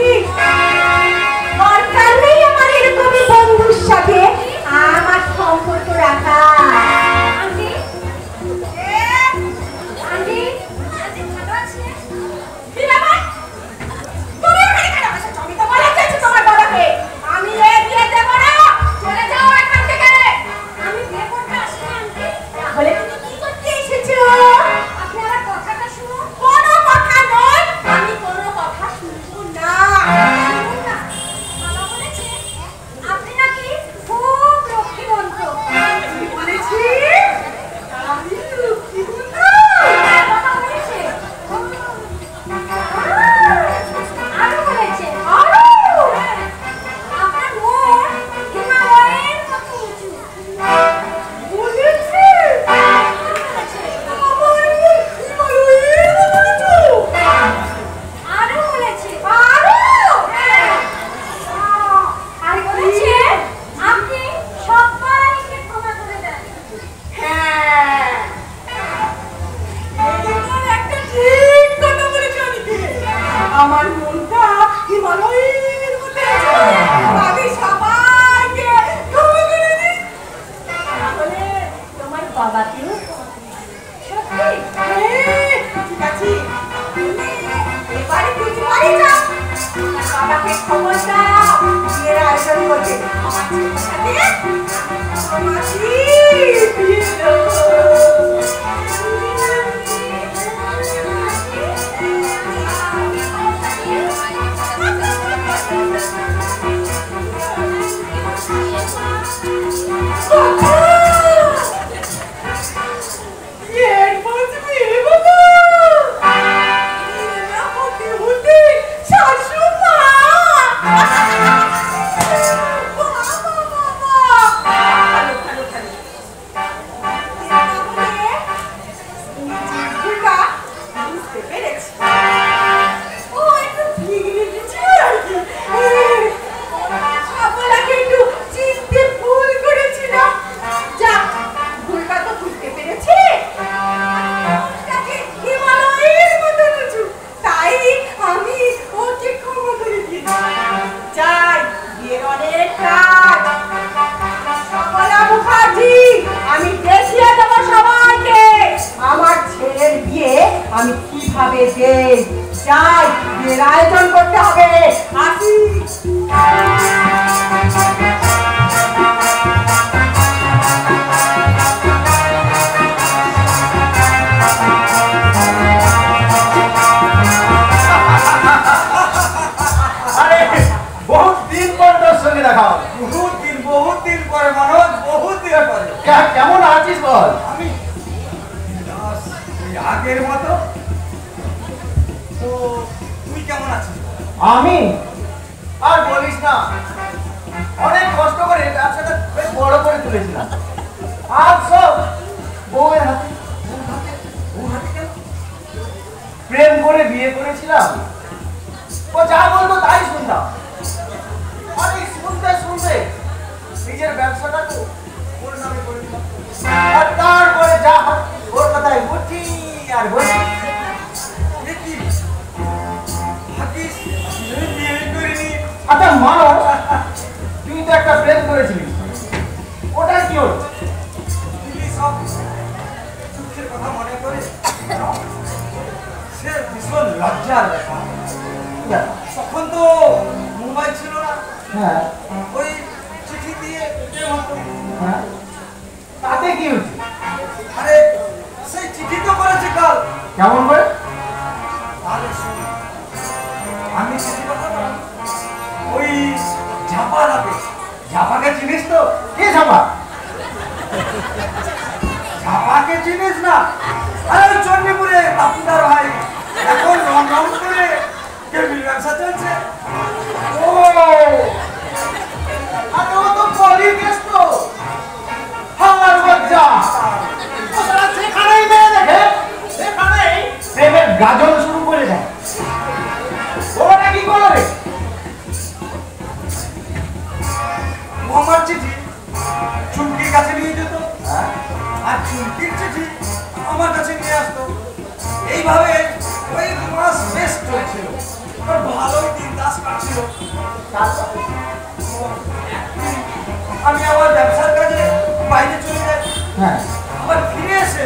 দরকার নেই আমার এরকমই বন্ধুর সাথে আমার সম্পর্ক রাখা আন্টি আন্টি আন্টি ভালো আছে কি ব্যাপার যাই, বিয়ের আয়োজন করতে হবে। আসি। বহুত দিন পর তোর সঙ্গে দেখা হলো। বহুত দিন পরে মনোজ, বহুত দিন পরে। কেমন আছিস বল? আমি ওই আগের মতো। তো তুই কেমন আছিস? আমি আর বলিস না, অনেক কষ্ট করে ব্যবসাটা বেশ বড় করে তুলেছিলাম। আর সব বউয়ের হাতে। প্রেম করে বিয়ে করেছিলাম, ও যা বলতো তাই শুনতাম। অনেক শুনতে শুনতে নিজের ব্যবসাটাকে ওর নামে করে দিলাম। আর তারপরে যা হয় ওর কথাই বলছি আর বলছি। আচ্ছা মানো, তুই তো একটা প্রেম করেছিলি, ওটা কি হলো? সব দুঃখের কথা মনে করে সে ভীষণ লজ্জার ব্যাপার। তখন তো মোবাইল ছিল না। হ্যাঁ ওই চিঠি দিয়ে হতো। হ্যাঁ, তাতে কি হচ্ছে? আরে সেই চিঠি তো করেছে কাল। কেমন করে? তাহলে শোন, আমি চিঠি পাঠালাম ওই ঝাপা রাতে। ঝাপাকে চিনিস তো? কে ছাপা? ঝাপাকে চিনিস না? আরে ওই চণ্ডীপুরে বাপুদার ভাই এখন লন্ডন করে কেবিল ব্যবসা চলছে। ও আরে ও তো পলির কেস তো। হাওয়ার বাচ্চা ওরা সেখানেই মেয়ে দেখে, সেখানেই প্রেমের গাজন শুরু করে দেয়। ওরা কি করবে? ও আমার চিঠি চুমকির কাছে নিয়ে যেত, আর চুমকির চিঠি আমার কাছে নিয়ে আসতো। এইভাবে ওই মাস বেশ চলছিল, ওর ভালোই দিন দাস কাটছিল। আমি আমার ব্যবসার কাজে বাইরে চলে যাই। হ্যাঁ, আবার ফিরে এসে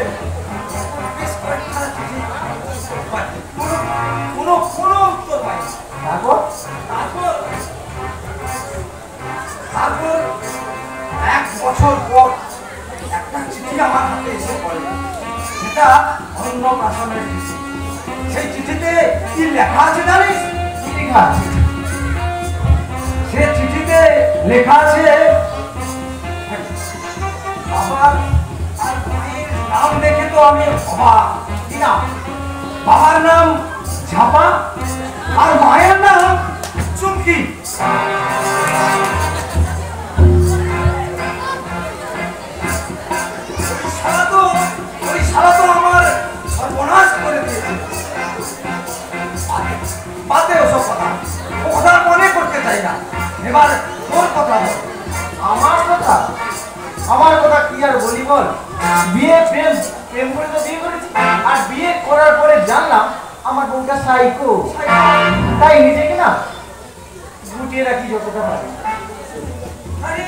বেশ কয়েকখানা চিঠি পাই। কোনো উত্তর পাই না। তারপর তারপর 1 বছর পর একটা চিঠি আমার হাতে এসে পড়ে। সেটা অন্নপ্রাশনের চিঠি। সেই চিঠিতে কি লেখা আছে জানিস? কি লেখা আছে? সে চিঠিতে লেখা আছে বাবার আর মায়ের নাম দেখে তো আমি অবাক। কি নাম? বাবার নাম ঝাপা আর মায়ের নাম চুমকি। ওই শালা তো আমার সর্বনাশ করে দিয়েছে। বাদে ওসব কথা, ও কথা মনে করতে চাই না। এবার তোর কথা বল। আমার কথা কি আর বলি বল? বিয়ে প্রেম করে তো বিয়ে করেছি, আর বিয়ে করার পরে জানলাম আমার বউটা সাইকো। তাই নিজেকে না গুটিয়ে রাখি যতটা পারি। আরে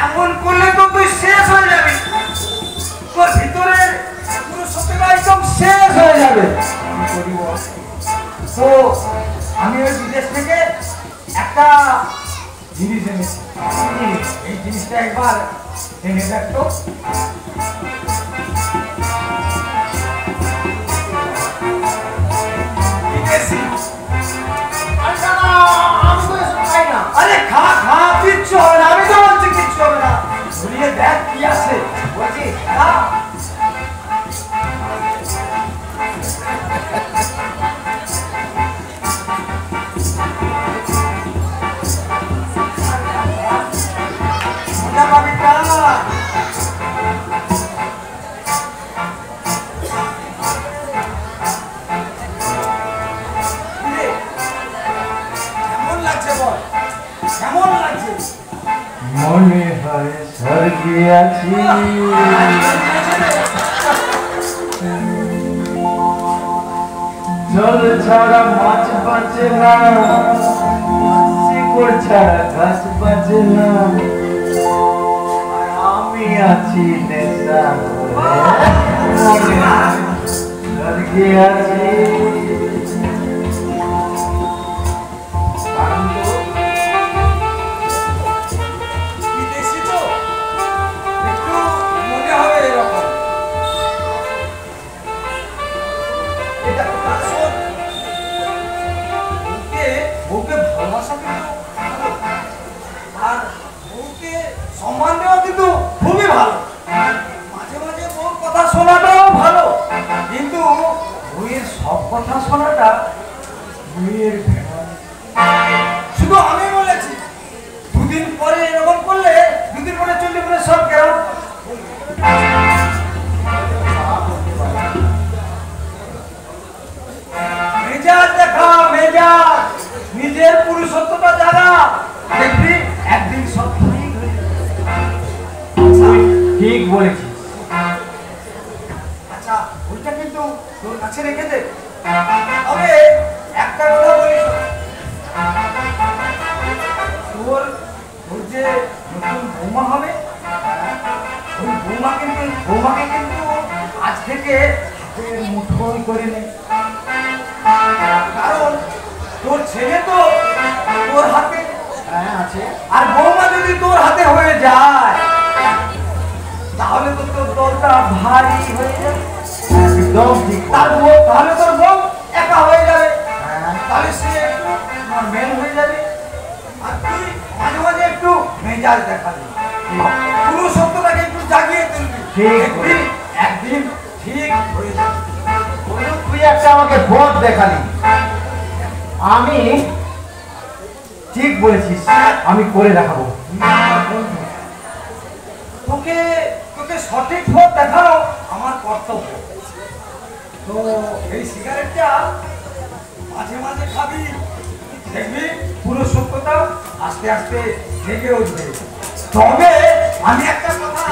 এমন করলে তো তুই শেষ হয়ে যাবি। তোর ভিতরে পুরো সত্যটা একদম শেষ হয়ে যাবে। কি করি বল? তো আমি ওই বিদেশ থেকে একটা জিনিস এনেছি। এই জিনিসটা একবার এনে দেখতো। আমি তো এসব খাই না। আরে খা কিচ্ছু হবে না। আমি তো বলছি কিচ্ছু হবে না। ঘুরিয়ে দেখ কি আছে। বলছি খা। মজা পাবি খা। কেমন লাগছে বল? কেমন লাগছে? মনে হয় স্বর্গে আছি। জল ছাড়া মাছ বাঁচে না, শিকড় ছাড়া গাছ বাঁচে না, আর আমি আছি নেশা করে। মনে হয় স্বর্গে আছি। ভালোবাসা কিন্তু ভালো। আর বউকে সম্মান দেওয়া কিন্তু খুবই ভালো। মাঝে মাঝে বউর কথা শোনাটাও ভালো, কিন্তু বউয়ের সব কথা শোনাটা বউয়ের ভেড়া। শুধু আমি বলেছি, দুদিন পরে এরকম করলে দুদিন পরে চললে পরে সব কেমন মেজাজ দেখা, মেজাজ নিজের পুরুষত্বটা জানা, দেখবি একদিন সব ঠিক হয়ে যাবে। ঠিক বলেছিস। আচ্ছা, ওইটা কিন্তু তোর কাছে রেখে দে। তবে একটা কথা বলিস, তোর তোর যে নতুন বৌমা হবে, ওই বৌমাকে কিন্তু আজ থেকে হাতের মুঠোই করে নে। কারণ তোর ছেলে তো তোর হাতে আছে, আর বৌমা যদি তোর হাতে হয়ে যায় তাহলে তো তোর দলটা ভারী হয়ে যাবে। একদম ঠিক। তাহলে তোর বউ একা হয়ে যাবে, তাহলে সে একটু মেন হয়ে যাবে। আর তুই মাঝে মাঝে একটু মেজাজ দেখাবি, পুরুষত্বটাকে একটু জাগিয়ে তুলবি, দেখবি একদিন ঠিক হয়ে যাবে। তুই একটা আমাকে পথ দেখালি, আমি ঠিক বলেছিস, আমি করে দেখাবো। তোকে তোকে সঠিক পথ দেখানো আমার কর্তব্য। তো এই সিগারেটটা মাঝে মাঝে খাবি, দেখবি পুরো সত্যটা আস্তে আস্তে জেগে উঠবে। তবে আমি একটা কথা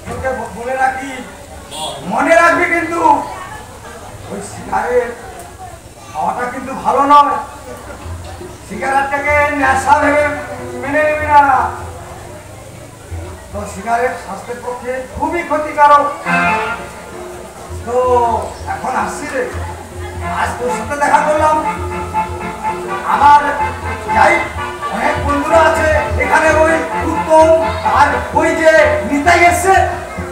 তোকে বলে রাখি, মনে রাখবি কিন্তু ওই সিগারেট খাওয়াটা কিন্তু ভালো নয়। সিগারেটটাকে নেশা ভেবে মেনে নিবি না। তো সিগারেট স্বাস্থ্যের পক্ষে খুবই ক্ষতিকারক। তো এখন আসছি রে, আজ তোর সাথে দেখা করলাম। আমার যাই অনেক বন্ধুরা আছে এখানে, ওই উত্তম আর ওই যে নিতাই এসছে,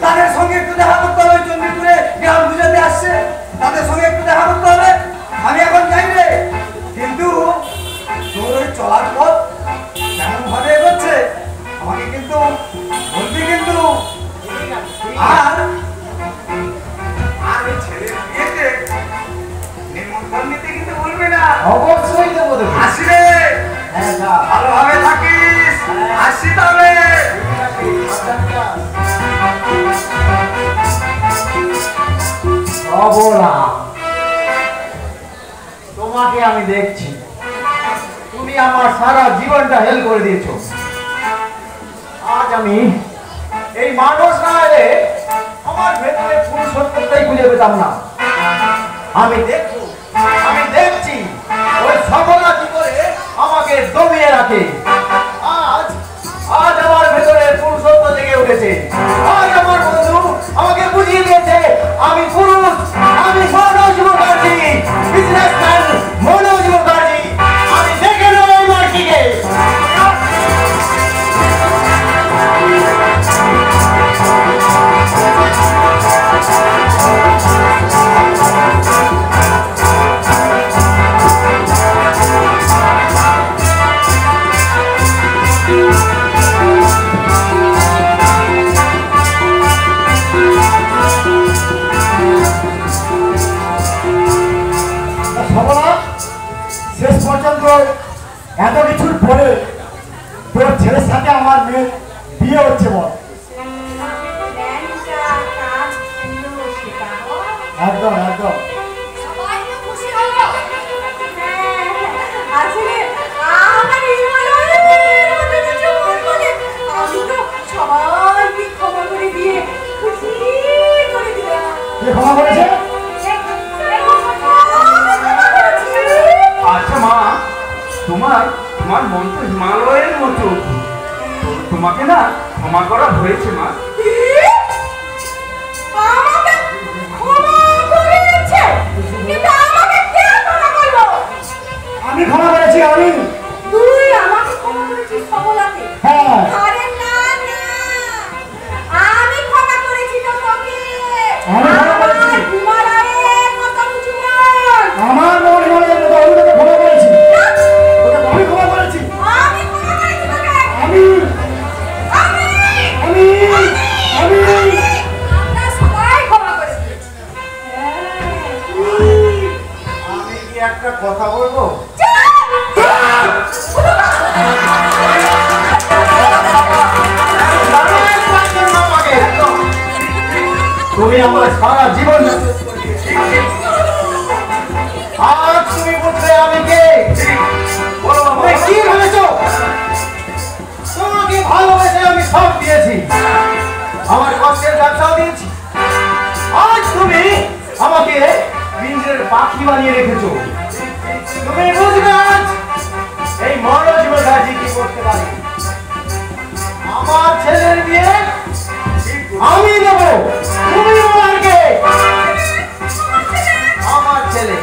তাদের সঙ্গে একটু দেখা করতে হবে। চণ্ডীপুরে গ্রাম বুঝাতে আসছে, তাদের সঙ্গে একটু দেখা করতে হবে। আমি এখন যাই রে, কিন্তু তোর ওই চলার পথ কেমন ভাবে এগোচ্ছে আমাকে কিন্তু বলবি কিন্তু। আর ওই ছেলের বিয়েতে নিমন্ত্রণ নিতে কিন্তু বলবি না। অবশ্যই দেবো। আসি রে, ভালোভাবে থাকিস। আসি তাহলে। তোমাকে আমি দেখছি, তুমি আমার সারা জীবনটা হেল করে দিয়েছো। আজ আমি এই মানুষ না এলে আমার ভেতরে পুরুষত্বটাই খুঁজে পেতাম না। আমি দেখছি ওই সফলা কি করে আমাকে দমিয়ে রাখে। আজ আমার ভেতরে পুরুষত্ব জেগে উঠেছে। আজ আমার বন্ধু আমাকে বুঝিয়ে দিয়েছে আমি পুরুষ, আমি মনোজ মুখার্জি, বিজনেসম্যান মনোজ মুখার্জি। আমি দেখে নেব এই মার্কিকে। শেষ পর্যন্ত এত কিছুর পরে তোর ছেলের সাথে আমার মেয়ের বিয়ে হচ্ছে বল। একদম একদম। ক্ষমা করেছে? আচ্ছা মা, তোমার মন তো হিমালয়ের মতো, তোমাকে না ক্ষমা করা হয়েছে মা। আমি ক্ষমা করেছি। আমি তুই আমাকে ক্ষমা করেছিস সবলাকে? হ্যাঁ। আরে না না, আমি ক্ষমা করেছি তো তোকে। আমি ক্ষমা করেছি। হিমালয়ের মতো উঁচু মন। আমার মন হিমালয়ের মতো, আমি তোকে ক্ষমা করেছি। তোকে একটা কথা বলবো? তুমি আমার সারা জীবন আজ তুমি বুঝলে আমি কে? তুমি কি ভেবেছ? তোমাকে ভালোবেসে আমি সব দিয়েছি, আমার কষ্টের ব্যবসাও দিয়েছি। আজ তুমি আমাকে পিঞ্জরের পাখি বানিয়ে রেখেছো। তুমি বুঝবে আজ এই মনোজ মুখার্জি কি করতে পারে। আমার ছেলের বিয়ে আমি দেবো, তুমি বলার কে? আমার ছেলে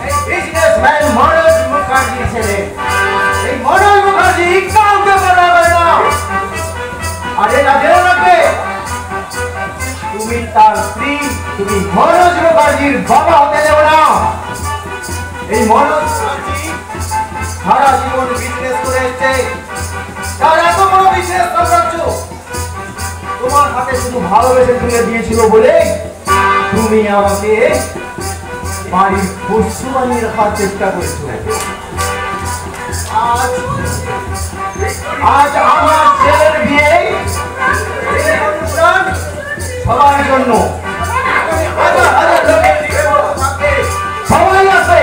এই বিজনেসম্যান মনোজ মুখার্জি ছেলে। এই মনোজ মুখার্জি কাউকে বলা হবে না। আর এটা জেনে রাখবে, তুমি তার স্ত্রী, তুমি মনোজ মুখার্জির বাবা হতে দেবে না। এই মনোজ মুখার্জি সারা জীবন বিজনেস করে এসছে, তার এত বড় বিজনেস সাম্রাজ্য তোমার হাতে শুধু ভালোবেসে তুলে দিয়েছিল বলে তুমি আমাকে বাড়ির পশু বানিয়ে রাখার চেষ্টা করেছো। আজ আমার ছেলের বিয়ে অনুষ্ঠান সবার জন্য, সবাই আসবে,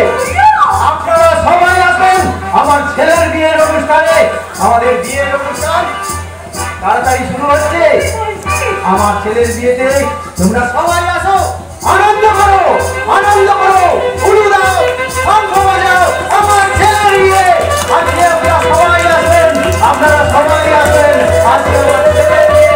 আপনারা সবাই আসবেন আমার ছেলের বিয়ের অনুষ্ঠানে। আমাদের বিয়ের অনুষ্ঠান তাড়াতাড়ি শুরু হচ্ছে। আমার ছেলের বিয়েতে তোমরা সবাই আসো, আনন্দ করো, আনন্দ করো, উড়ু দাও, শঙ্খ বাজাও। আমার ছেলের বিয়ে আজকে আপনারা সবাই আসবেন, আপনারা সবাই আসবেন আজকে আমার ছেলের বিয়ে।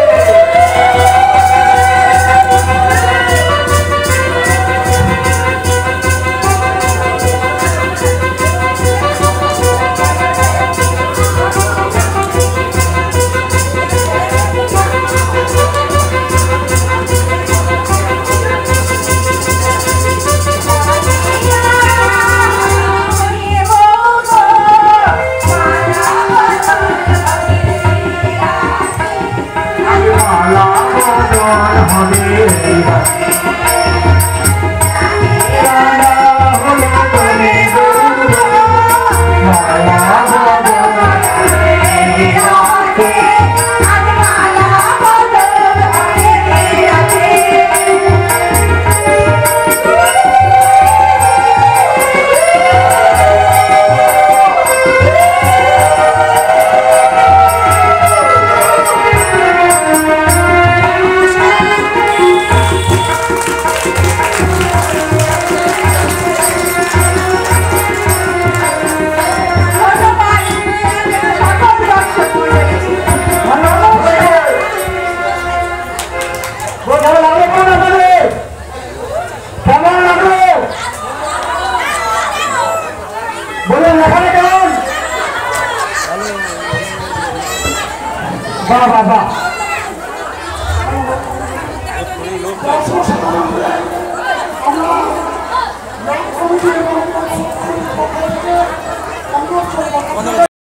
বাবা